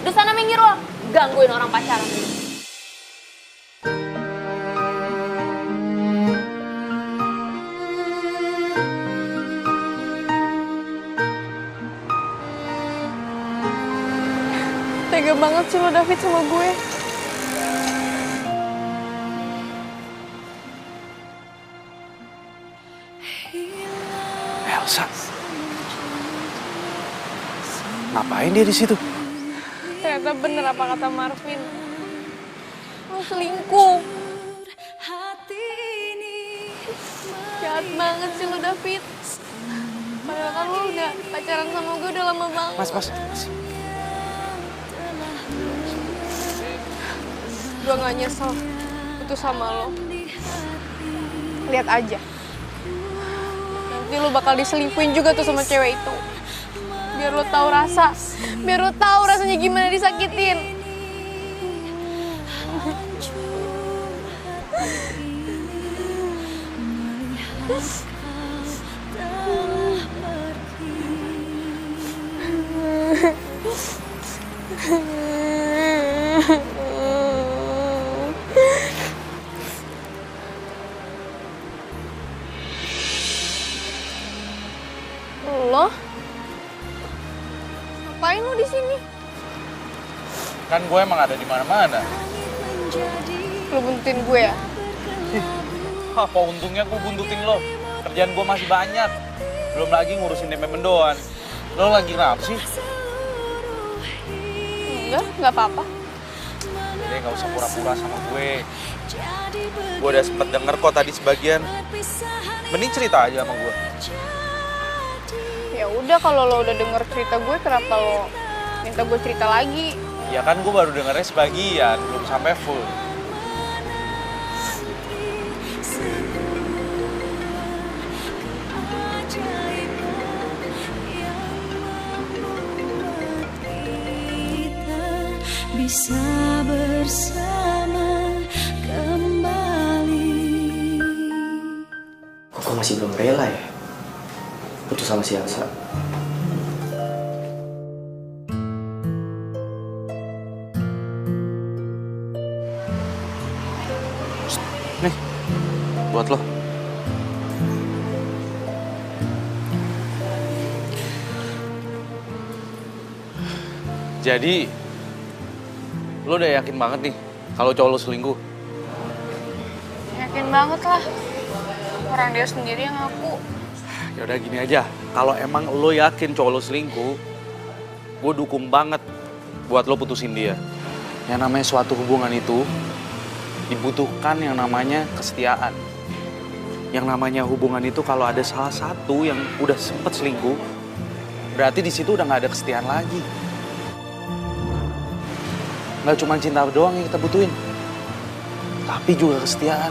Di sana minggir lo, gangguin orang pacaran. Tega banget sih lo David sama gue. Elsa. Ngapain dia di situ? Ternyata bener apa kata Marvin. Lo selingkuh. Jahat banget sih lo David. Padahal kan lo udah pacaran sama gue udah lama banget. Mas. Gue gak nyesel putus sama lo. Lihat aja. Nanti lo bakal diselingkuhin juga tuh sama cewek itu. Biar lo tahu rasa. Biar lo tahu rasanya gimana disakitin. Lo? Ngapain lo di sini? Kan gue emang ada di mana-mana. Lo buntutin gue ya? Apa untungnya gue buntutin lo? Kerjaan gue masih banyak. Belum lagi ngurusin DP mendoan. Lo lagi kenapa sih? Enggak apa-apa. Jadi nggak usah pura-pura sama gue. Gue udah sempet denger kok tadi sebagian. Mending cerita aja sama gue. Ya udah, kalau lo udah denger cerita gue, kenapa lo minta gue cerita lagi? Ya kan gue baru dengernya sebagian, belum sampai full. Bisa bersama kembali. Kok masih belum rela ya putus sama si Elsa? Nih, buat lo. Jadi, lo udah yakin banget nih kalau cowok lo selingkuh? Yakin banget lah. Orang dia sendiri yang ngaku. Ya udah gini aja, kalau emang lo yakin cowok lo selingkuh, gue dukung banget buat lo putusin dia. Yang namanya suatu hubungan itu dibutuhkan yang namanya kesetiaan. Yang namanya hubungan itu kalau ada salah satu yang udah sempet selingkuh, berarti di situ udah nggak ada kesetiaan lagi. Nggak cuma cinta doang yang kita butuhin, tapi juga kesetiaan.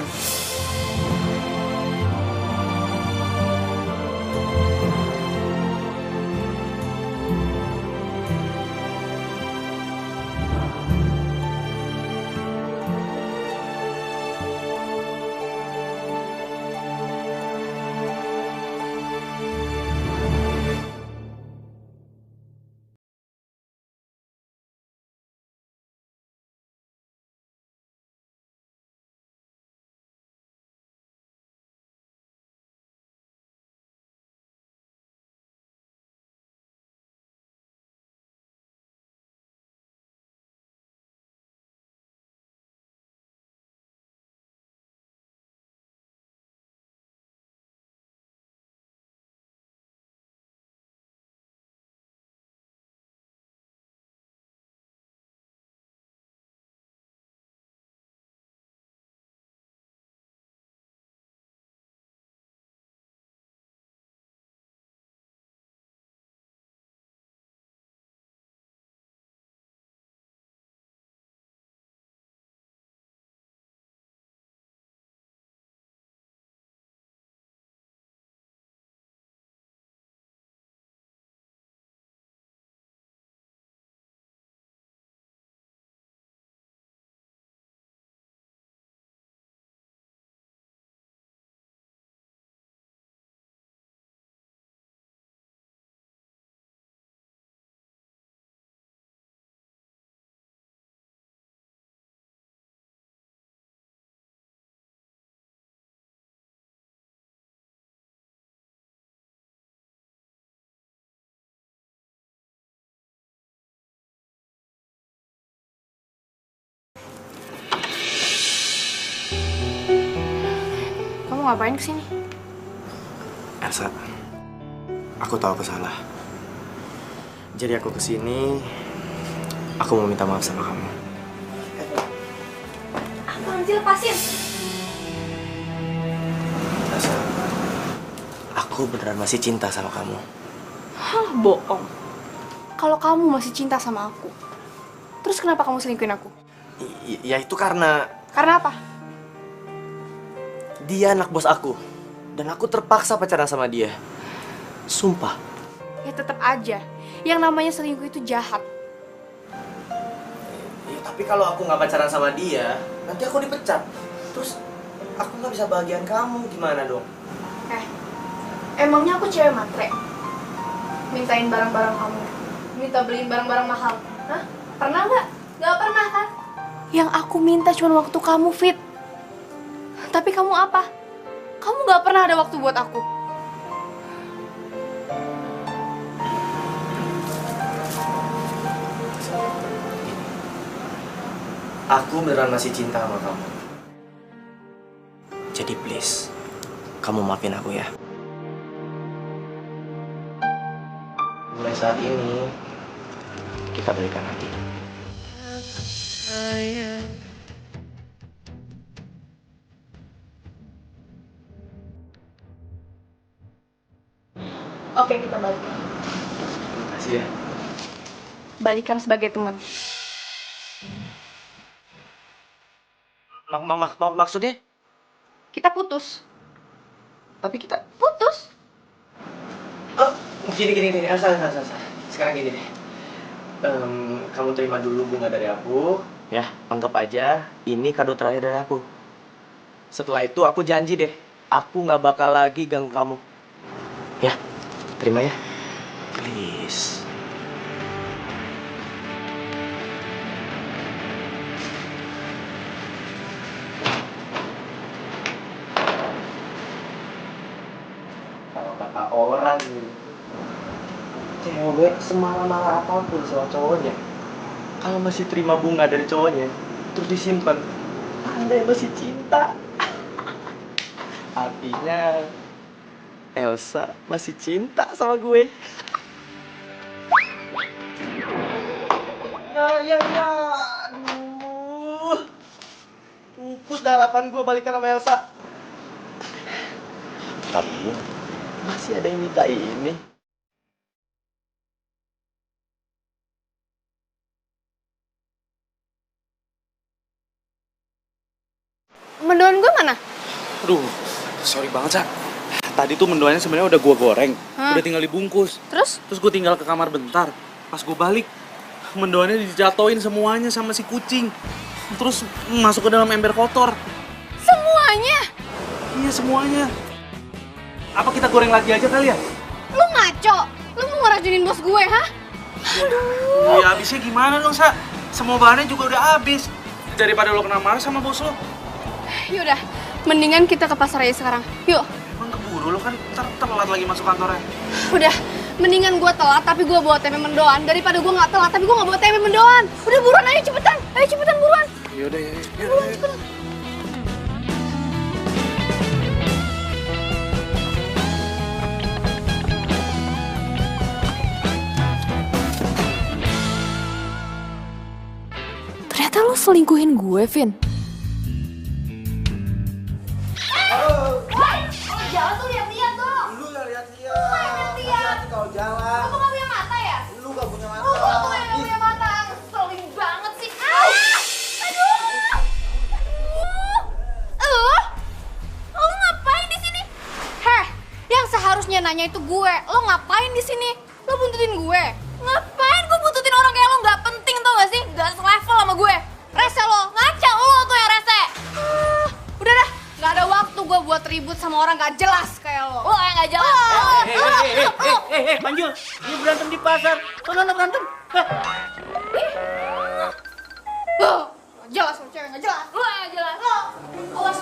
Kamu ngapain kesini? Elsa, aku tahu aku salah. Jadi aku kesini, aku mau minta maaf sama kamu. Apaan sih, lepasin? Elsa, aku beneran masih cinta sama kamu. Hah, bohong. Kalau kamu masih cinta sama aku, terus kenapa kamu selingkuhin aku? Ya itu karena... Karena apa? Dia anak bos aku. Dan aku terpaksa pacaran sama dia. Sumpah. Ya tetap aja, yang namanya selingkuh itu jahat. Ya, tapi kalau aku nggak pacaran sama dia, nanti aku dipecat. Terus aku nggak bisa bahagian kamu, gimana dong? Emangnya aku cewek matre? Mintain barang-barang kamu, minta beliin barang-barang mahal, hah? Pernah nggak? Nggak pernah kan? Yang aku minta cuma waktu kamu fit. Tapi kamu apa? Kamu nggak pernah ada waktu buat aku. Aku beneran masih cinta sama kamu. Jadi please, kamu maafin aku ya. Mulai saat ini, kita balikan hati. Oke, kita balikan. Makasih ya. Balikan sebagai teman. Maksudnya? Kita putus. Tapi kita... Putus? Oh, gini. Elsa. Sekarang gini deh. Kamu terima dulu bunga dari aku. Ya, anggap aja ini kado terakhir dari aku. Setelah itu aku janji deh, aku nggak bakal lagi ganggu kamu. Ya, terima ya. Please. Kalau kata orang nih, cewek semarah-marah apapun sama cowoknya, kalau masih terima bunga dari cowoknya, terus disimpan, tanda masih cinta. Artinya Elsa masih cinta sama gue. Ya. Aduh. Pupus dah harapan gue balikan sama Elsa. Tapi masih ada yang minta ini. Mendoan gue mana? Aduh, sorry banget, Sa. Tadi tuh mendoannya sebenarnya udah gua goreng, Hah? udah tinggal dibungkus. Terus? Terus gue tinggal ke kamar bentar. Pas gue balik, mendoannya dijatoin semuanya sama si kucing. Terus masuk ke dalam ember kotor. Semuanya? Iya, semuanya. Apa kita goreng lagi aja kali ya? Lu ngaco? Lu mau ngeracunin bos gue, hah? Aduh. Ya habisnya gimana dong, Sa? Semua bahannya juga udah habis. Daripada lo kena marah sama bos lo. Yaudah, mendingan kita ke pasar aja sekarang. Yuk. Emang keburu lo kan telat lagi masuk kantornya. Udah, mendingan gue telat tapi gue bawa tempe mendoan daripada gue nggak telat tapi gue nggak bawa tempe mendoan. Udah buruan, ayo cepetan buruan. Yaudah, ya. Buruan, cepetan. Ternyata lo selingkuhin gue, Vin. Jalan tuh lihat-lihat dong. Lu gak lihat-lihat. Hati-hati kalau jalan. Kamu nggak punya mata ya? Lu gak punya mata. Lu tuh yang nggak punya mata. Ngeselin banget sih. Aduh. Lo ngapain di sini? Heh, yang seharusnya nanya itu gue. Lo ngapain di sini? Lo buntutin gue. Ngapain gue buntutin orang kayak lo? Nggak penting tau gak sih? Nggak selevel sama gue. Rese lo, ngaca lo tuh yang rese. Udah dah, nggak ada waktu gue buat ribut sama orang gak jelas kayak lo. Lo yang gak jelas. Manjul, ini berantem di pasar. Sono berantem. Gak jelas lo, cewek gak jelas. Lo yang gak jelas. Lo, awas.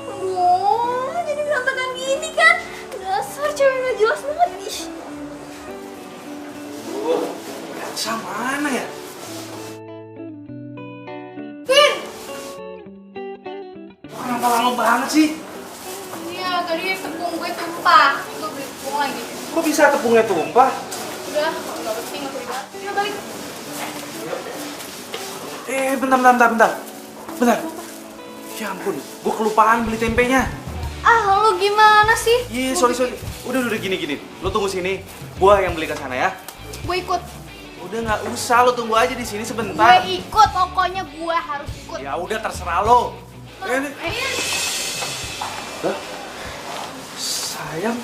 Aduh, jadi berantakan gini kan. Dasar cewek gak jelas banget. Ih. Elsa mana ya? Vin! Kenapa lama banget sih? Iya, tadi tepung gue tumpah. Gue beli tepung lagi. Kok bisa tepungnya tumpah? Udah, kalau gak penting gak usah dibahas. Yuk balik. Bentar. Ya ampun, gue kelupaan beli tempenya. Ah, lo gimana sih? Iya, sorry. Udah gini. Lo tunggu sini, gue yang beli ke sana ya. Gue ikut. Udah nggak usah, lo tunggu aja di sini sebentar. Gue ikut, pokoknya gue harus ikut. Ya udah terserah lo. Hah? Sayang,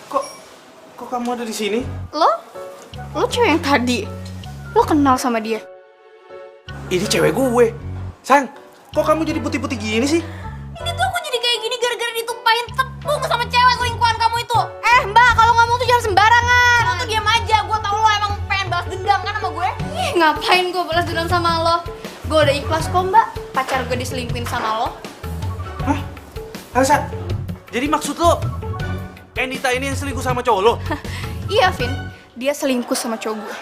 kok kamu ada di sini? Lo cewek yang tadi. Lo kenal sama dia? Ini cewek gue. Sayang, kok kamu jadi putih-putih gini sih? Ini tuh aku jadi kayak gini gara-gara ditumpahin tepung sama cewek selingkuhan kamu itu. Mbak, kalau ngomong tuh jangan sembarangan. Lo tuh diam aja, gue tau lo emang pengen balas dendam kan sama gue. Ih, ngapain gue balas dendam sama lo? Gue udah ikhlas kok mbak, pacar gue diselingkuhin sama lo. Hah? Elsa, jadi maksud lo Endita ini yang selingkuh sama cowok lo? Iya Vin, dia selingkuh sama cowok gue.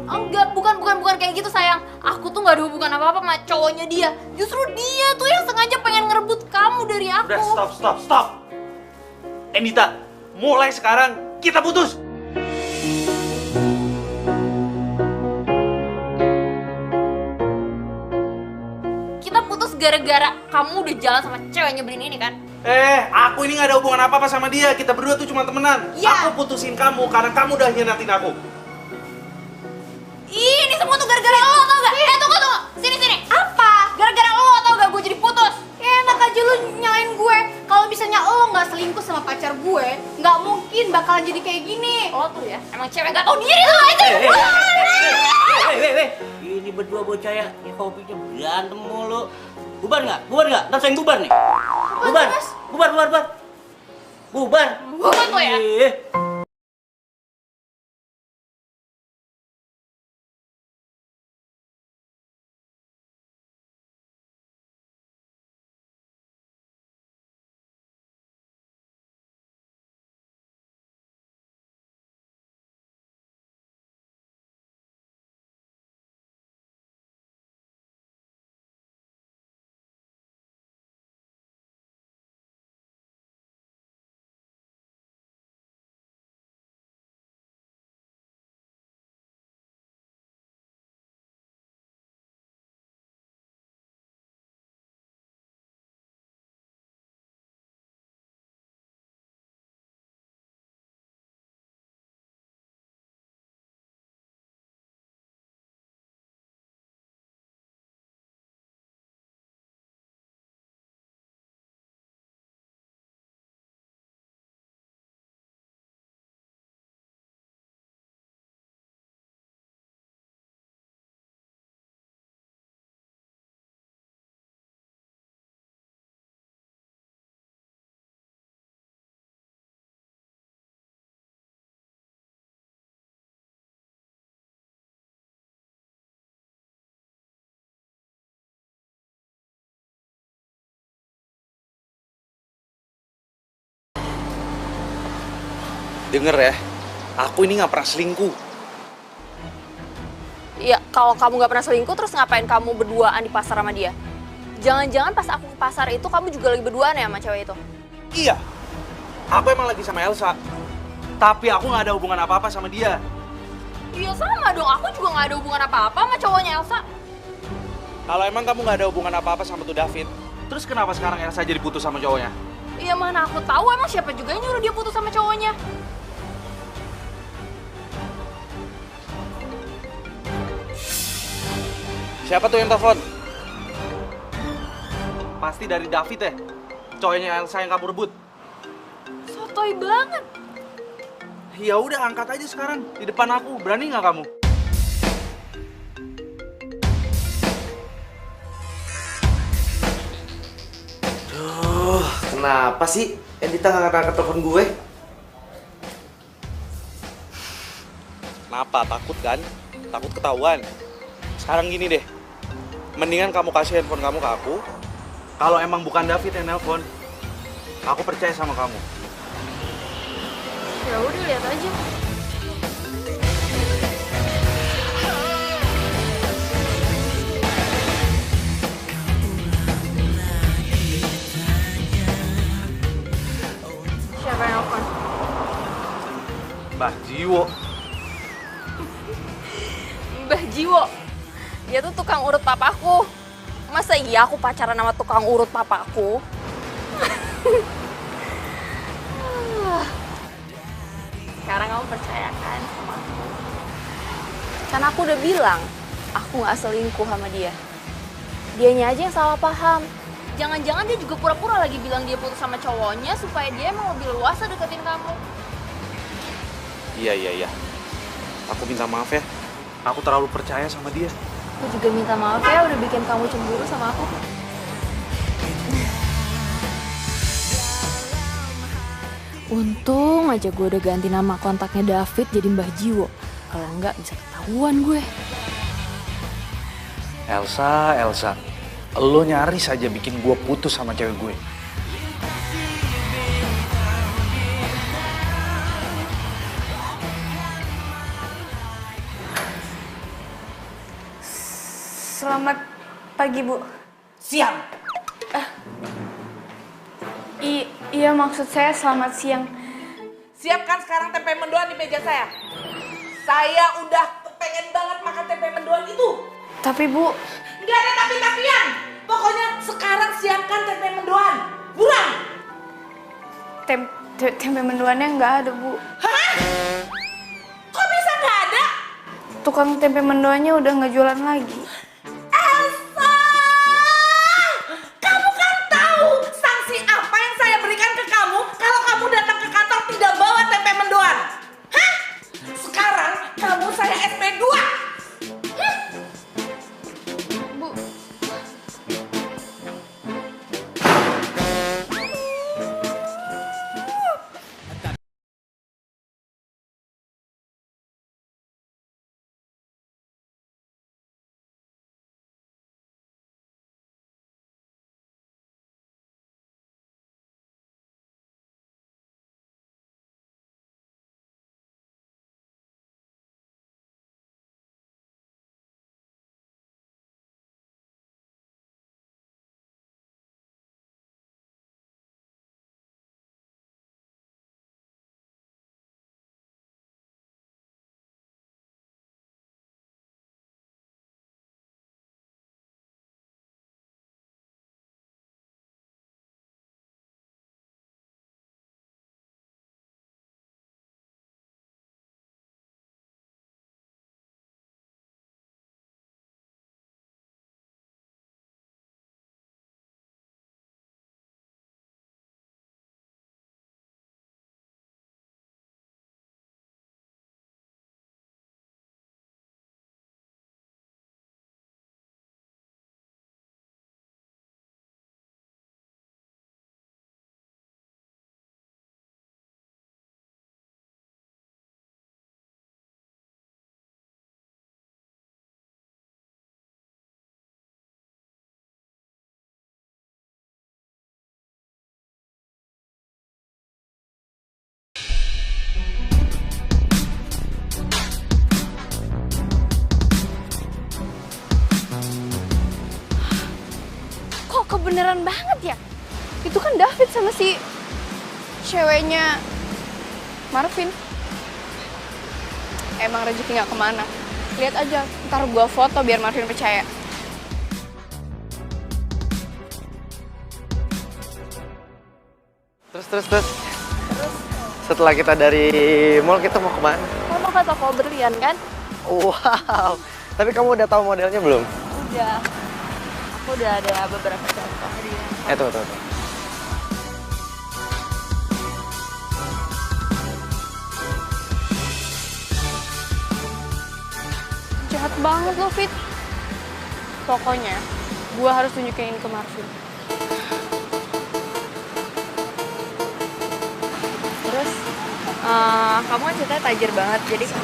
Enggak, bukan kayak gitu sayang. Aku tuh gak ada hubungan apa-apa sama cowoknya dia. Justru dia tuh yang sengaja pengen ngerebut kamu dari aku. Udah, stop. Endita, mulai sekarang kita putus. Kita putus gara-gara kamu udah jalan sama cewek nyebelin ini kan? Aku ini gak ada hubungan apa-apa sama dia. Kita berdua tuh cuma temenan. Ya. Aku putusin kamu karena kamu udah hianatin aku. Ini semua tuh gara-gara lo tau gak? Tunggu. Sini. Apa? Gara-gara lo tau gak gue jadi putus? Enak aja lu nyalain gue. Kalau misalnya lo gak selingkuh sama pacar gue, gak mungkin bakalan jadi kayak gini. Lo tuh ya, emang cewek gak tau diri tuh aja. Ini berdua bocah ya hobinya berantem mulu. Bubar nggak? Ntar saya yang bubar nih. Bubar. Bubar lo ya. Denger ya, aku ini gak pernah selingkuh. Iya, kalau kamu gak pernah selingkuh, terus ngapain kamu berduaan di pasar sama dia? Jangan-jangan pas aku ke pasar itu, kamu juga lagi berduaan ya sama cewek itu? Iya, aku emang lagi sama Elsa. Tapi aku gak ada hubungan apa-apa sama dia. Iya sama dong, aku juga gak ada hubungan apa-apa sama cowoknya Elsa. Kalau emang kamu gak ada hubungan apa-apa sama tuh David, terus kenapa sekarang Elsa jadi putus sama cowoknya? Iya mana aku tahu, emang siapa juga yang nyuruh dia putus sama cowoknya? Siapa tuh yang telepon? Pasti dari David ya? Cowoknya Elsa yang kamu rebut. Sotoy banget. Ya udah, angkat aja sekarang di depan aku. Berani nggak kamu? Duh, kenapa sih Endita nggak angkat telepon gue? Kenapa? Takut kan? Takut ketahuan. Sekarang gini deh, mendingan kamu kasih handphone kamu ke aku. Kalau emang bukan David yang nelpon, aku percaya sama kamu. Ya udah, lihat aja. Siapa yang nelfon? Mbah Jiwo. Mbah Jiwo. Dia tuh tukang urut papaku. Masa iya aku pacaran sama tukang urut papaku? Sekarang kamu percaya kan sama aku? Kan aku udah bilang, aku gak selingkuh sama dia. Dianya aja yang salah paham. Jangan-jangan dia juga pura-pura lagi bilang dia putus sama cowoknya supaya dia emang lebih luasa deketin kamu. Iya. Aku minta maaf ya. Aku terlalu percaya sama dia. Aku juga minta maaf ya udah bikin kamu cemburu sama aku. Untung aja gue udah ganti nama kontaknya David jadi Mbah Jiwo. Kalau enggak bisa ketahuan gue. Elsa, lo nyaris aja bikin gue putus sama cewek gue. Selamat pagi, Bu. Siang. Iya, maksud saya selamat siang. Siapkan sekarang tempe mendoan di meja saya. Saya udah pengen banget makan tempe mendoan itu. Tapi, Bu... Nggak ada tapi-tapian. Pokoknya sekarang siapkan tempe mendoan. Buruan. Tempe mendoannya nggak ada, Bu. Hah? Kok bisa nggak ada? Tukang tempe mendoannya udah nggak jualan lagi. Elsa! Kamu kan tahu sanksi apa yang saya berikan ke kamu kalau kamu datang ke kantor tidak bawa tempe mendoan. Hah? Sekarang kamu saya SP2. Bu. Kebeneran banget ya? Itu kan David sama si ceweknya Marvin. Emang rezeki nggak kemana. Lihat aja, ntar gua foto biar Marvin percaya. Terus. Setelah kita dari mall, kita mau kemana? Mau ke toko berlian kan? Wow, tapi kamu udah tahu modelnya belum? Udah. Aku udah ada beberapa contoh. Tuh. Jahat banget lo, Fit. Pokoknya, gua harus tunjukin ini ke Marvin. Terus, kamu kan ceritanya tajir banget. Jadi 1,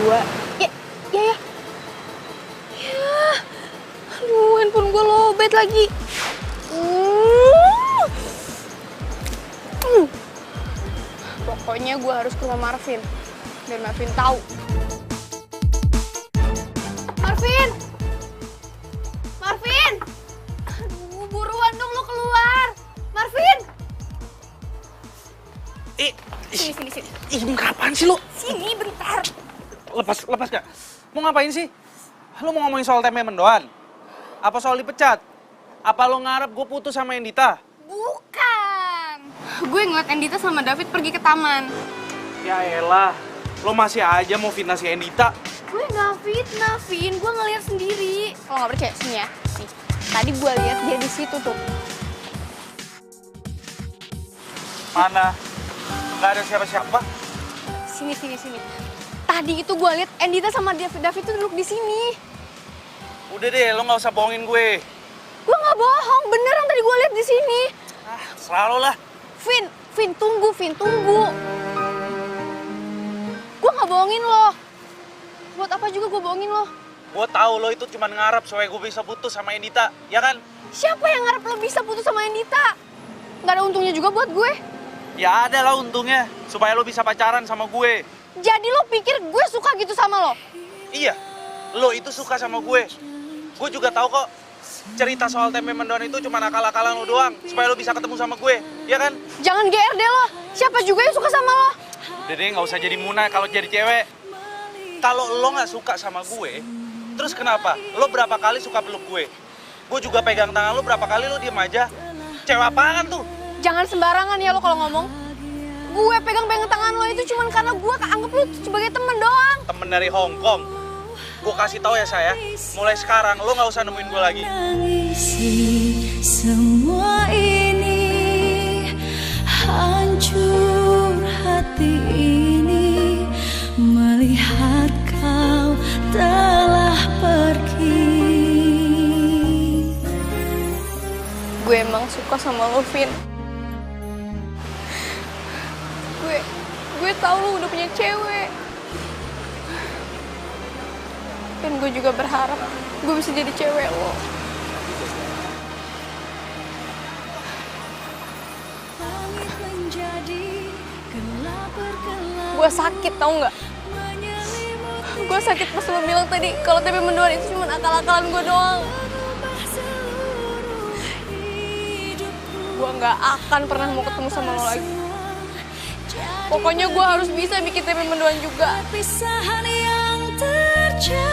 2... Ya. Aduh, handphone gue lowbat lagi. Pokoknya gue harus ke rumah Marvin. Biar Marvin tahu. Marvin! Aduh, buruan dong lo keluar. Marvin! Sini. Ih, kapan sih lo? Sini, bentar. Lepas gak? Mau ngapain sih? Lo mau ngomongin soal tempe mendoan? Apa soal dipecat? Apa lo ngarep gue putus sama Endita? Bukan. Gue ngeliat Endita sama David pergi ke taman. Ya elah, lo masih aja mau fitnah si Endita. Gue nggak fitnah, Vin. Gue ngeliat sendiri. Kalau nggak percaya, sini ya. Nih, tadi gue lihat dia di situ tuh. Mana? Nggak ada siapa-siapa. Sini. Tadi itu gue lihat Endita sama David tuh duduk di sini. Udah deh, lo nggak usah bohongin gue. Gue nggak bohong, beneran tadi gue lihat di sini. Selalu lah. Vin, Vin, tunggu, Vin, tunggu. Gue nggak bohongin lo. Buat apa juga gue bohongin lo? Gue tahu lo itu cuma ngarep supaya gue bisa putus sama Endita, ya kan? Siapa yang ngarep lo bisa putus sama Endita? Nggak ada untungnya juga buat gue. Ya ada lah untungnya, supaya lo bisa pacaran sama gue. Jadi lo pikir gue suka gitu sama lo? Iya, lo itu suka sama gue. Gue juga tahu kok, cerita soal tempe mendoan itu cuma akal-akalan lo doang, supaya lo bisa ketemu sama gue, ya kan? Jangan GR deh lo, siapa juga yang suka sama lo? Udah deh, nggak usah jadi Muna kalau jadi cewek. Kalau lo nggak suka sama gue, terus kenapa? Lo berapa kali suka peluk gue? Gue juga pegang tangan lo berapa kali lo diem aja? Cewek apaan tuh? Jangan sembarangan ya lo kalau ngomong. Gue pegang-pegang tangan lo itu cuma karena gue anggap lo sebagai temen doang. Temen dari Hong Kong. Gue kasih tahu ya saya, mulai sekarang lo nggak usah nemuin gue lagi. Semua ini hancur hati ini melihat kau telah pergi. Gue emang suka sama lo, Vin. Gue tahu lo udah punya cewek. Dan gue juga berharap gue bisa jadi cewek lo. Gue sakit, tau nggak? Gue sakit pas lo bilang tadi kalau tempe mendoan itu cuma akal-akalan gue doang. Gue nggak akan pernah mau ketemu sama lo lagi. Pokoknya gue harus bisa bikin tempe mendoan juga. Perpisahan yang terjadi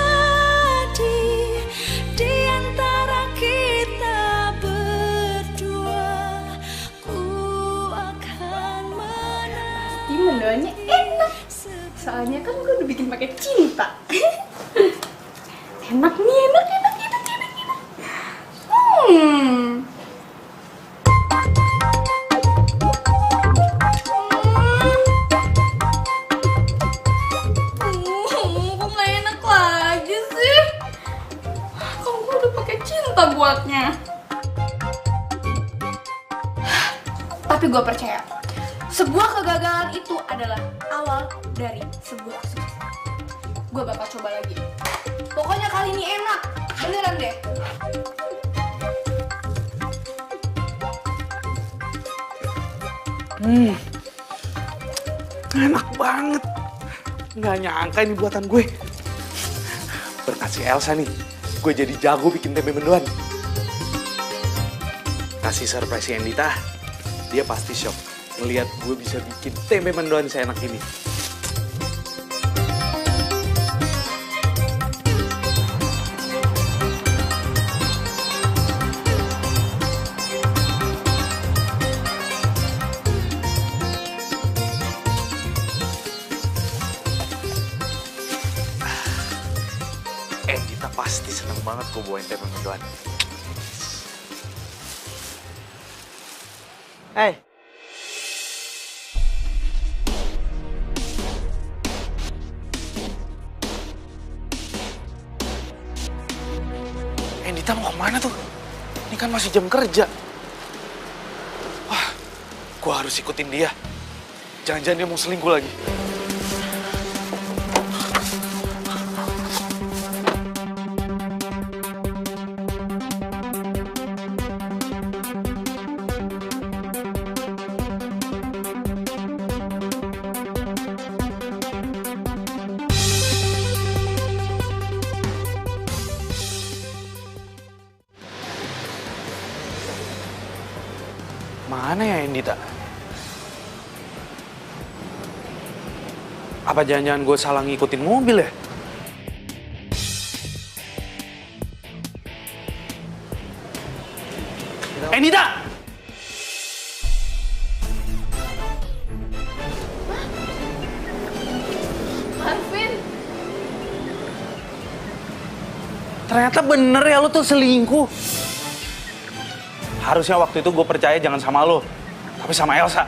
di antara kita berdua, ku akan menang. Pasti mendoannya enak. Soalnya kan gue udah bikin pakai cinta. Enak nih, enak. Kok nggak enak lagi sih? Kan gue udah pakai cinta buatnya. Tapi gue percaya, sebuah kegagalan itu adalah awal dari sebuah sukses. Gue bakal coba lagi. Pokoknya kali ini enak, beneran deh. Enak banget. Nggak nyangka ini buatan gue. Berkat si Elsa nih, gue jadi jago bikin tempe mendoan. Kasih surprise si Endita, dia pasti shock ngeliat gue bisa bikin tempe mendoan seenak ini. Endita pasti seneng banget gue bawain tempe mendoan. Hey. Endita mau kemana tuh? Ini kan masih jam kerja. Wah, gue harus ikutin dia. Jangan-jangan dia mau selingkuh lagi. Mana ya Endita? Apa jangan-jangan gue salah ngikutin mobil ya? Endita! Marvin. Ternyata bener ya lo tuh selingkuh. Harusnya waktu itu gue percaya jangan sama lo, tapi sama Elsa.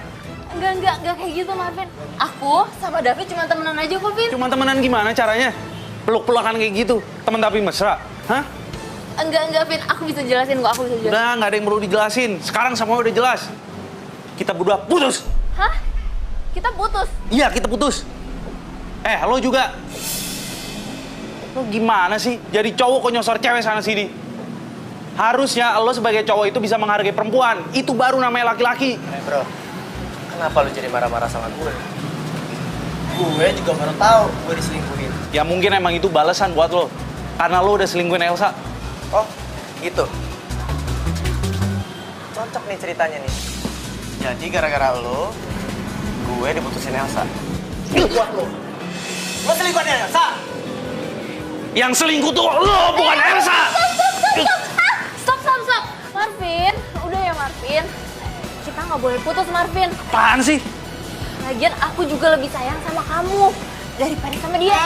Enggak kayak gitu, Marvin. Aku sama David cuma temenan aja kok, Vin. Cuma temenan gimana caranya? Peluk-pelukan kayak gitu, temen tapi mesra, hah? Enggak, Vin. Aku bisa jelasin kok, aku bisa jelasin. Udah, nggak ada yang perlu dijelasin. Sekarang semua udah jelas. Kita berdua putus. Hah? Kita putus? Iya, kita putus. Lo juga. Lo gimana sih? Jadi cowok kok nyosor cewek sana sini? Harusnya lo sebagai cowok itu bisa menghargai perempuan. Itu baru namanya laki-laki. Bro, kenapa lu jadi marah-marah sama gue? Gue juga baru tahu gue diselingkuhin. Ya mungkin emang itu balasan buat lo. Karena lo udah selingkuhin Elsa. Oh, gitu. Cocok nih ceritanya nih. Jadi gara-gara lo, gue diputusin Elsa. Buat lo. Lo selingkuhin Elsa? Yang selingkuh tuh lo, bukan Elsa! Stop. Marvin, udah ya Marvin. Kita nggak boleh putus Marvin. Apaan sih? Lagian aku juga lebih sayang sama kamu daripada sama dia.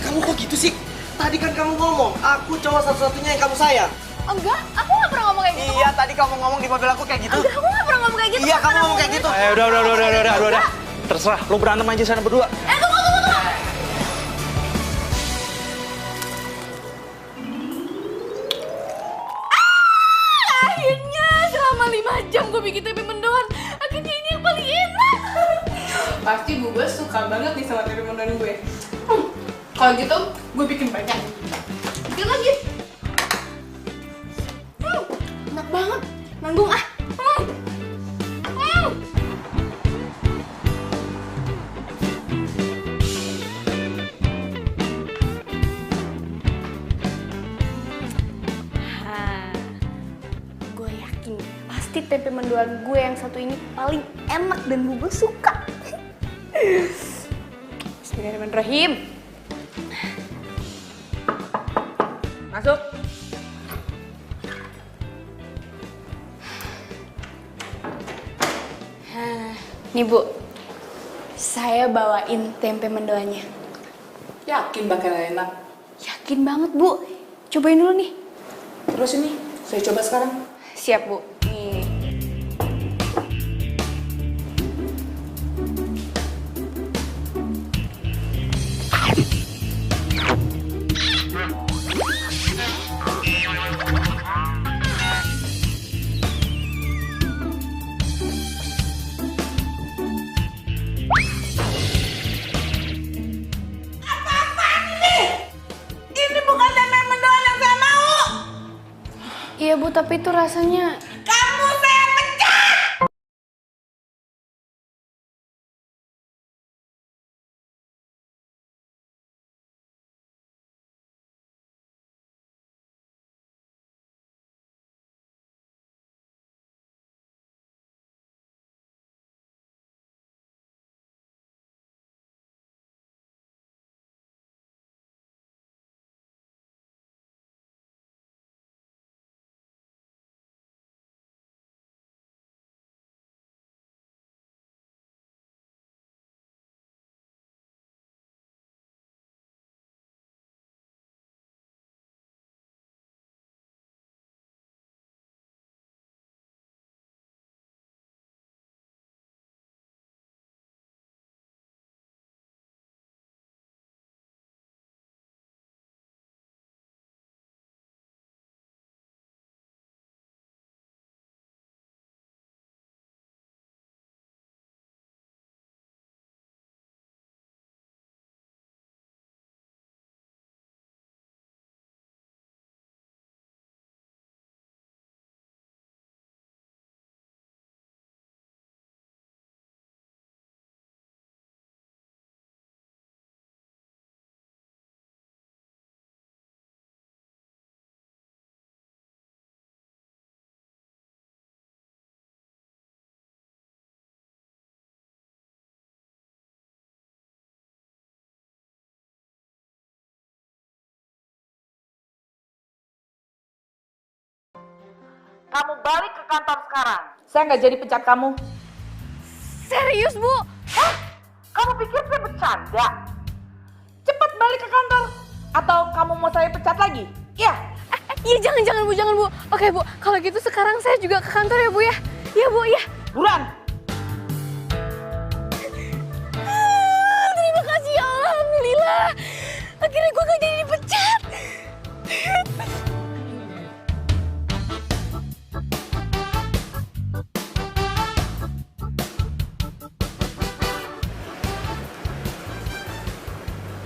Kamu kok gitu sih? Tadi kan kamu ngomong, aku cowok satu-satunya yang kamu sayang. Enggak, aku nggak pernah ngomong kayak gitu. Iya, tadi kamu ngomong di mobil aku kayak gitu. Enggak, aku nggak pernah ngomong kayak gitu. Iya, kamu ngomong kayak gitu. Udah. Terserah, lo berantem aja sana berdua. Tunggu. Akhirnya selama 5 jam gue bikin tempe mendoan. Akhirnya ini yang paling enak. Pasti Bu Bos suka banget nih sama tempe mendoan gue. Kalau gitu, gue bikin banyak. Bikin lagi. Enak banget. Nanggung ah. Gue yakin pasti tempe mendoan gue yang satu ini paling enak dan Bu Bos suka. Bismillahirrahmanirrahim. Masuk. Nih Bu, saya bawain tempe mendoannya. Yakin bakal enak? Yakin banget Bu, cobain dulu nih. Terus ini, saya coba sekarang. Siap Bu, nih. Iya Bu, tapi itu rasanya... Kamu saya pecat! Kamu balik ke kantor sekarang. Saya nggak jadi pecat kamu. Serius Bu? Hah? Kamu pikir saya bercanda? Cepat balik ke kantor. Atau kamu mau saya pecat lagi? Ya. Iya jangan Bu. Oke Bu, kalau gitu sekarang saya juga ke kantor ya Bu ya. Iya Bu ya. Buruan. Terima kasih ya Allah, alhamdulillah. Akhirnya gue gak jadi dipecat.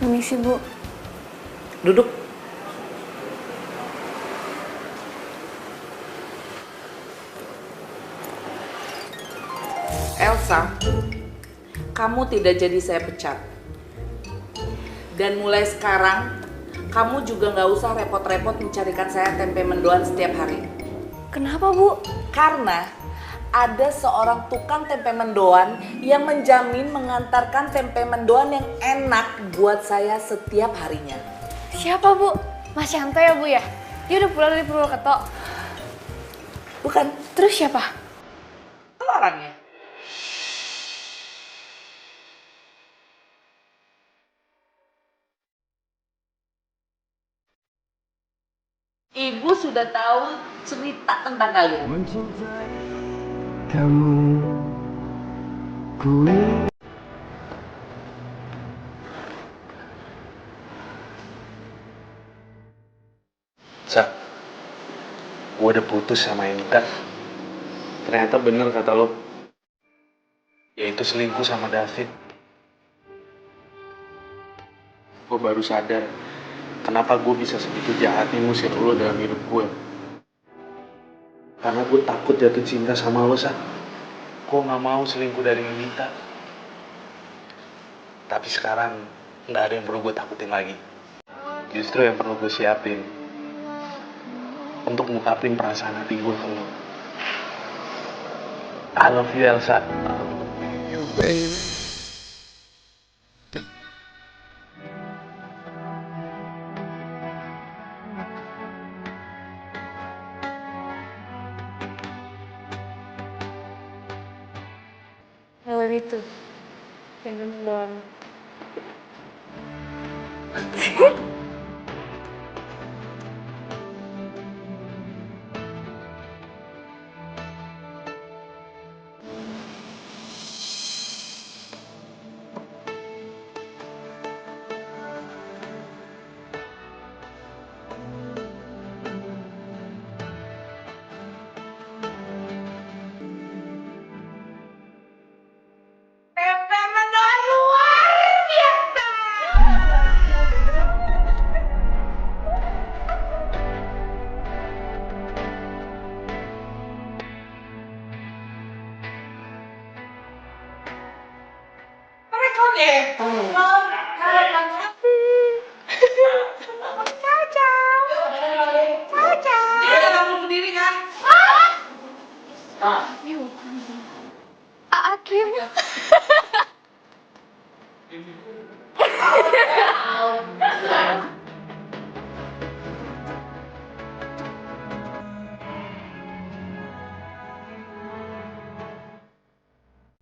Permisi, Bu. Duduk. Elsa, kamu tidak jadi saya pecat. Dan mulai sekarang, kamu juga nggak usah repot-repot mencarikan saya tempe mendoan setiap hari. Kenapa, Bu? Karena ada seorang tukang tempe mendoan yang menjamin mengantarkan tempe mendoan yang enak buat saya setiap harinya. Siapa, Bu? Mas Yanto ya, Bu ya? Dia udah pulang dari Purwokerto. Bukan. Terus siapa? Itu orangnya. Ibu sudah tahu cerita tentang kalian. Kamu, ku. Sak, gue udah putus sama Intan. Ternyata bener kata lo, yaitu selingkuh sama David. Gue baru sadar kenapa gue bisa segitu jahatnya ngusir lo dalam hidup gue. Karena gue takut jatuh cinta sama lo, Sak. Gue gak mau selingkuh dari Mimita. Tapi sekarang gak ada yang perlu gue takutin lagi. Justru yang perlu gue siapin untuk ngungkapin perasaan hati gue ke lo. I love you, Elsa. You baby. Lewat itu. Yang belum. Tempe mendoan luar biasa. Mereka deh. Dia kamu sendiri kan? Akim.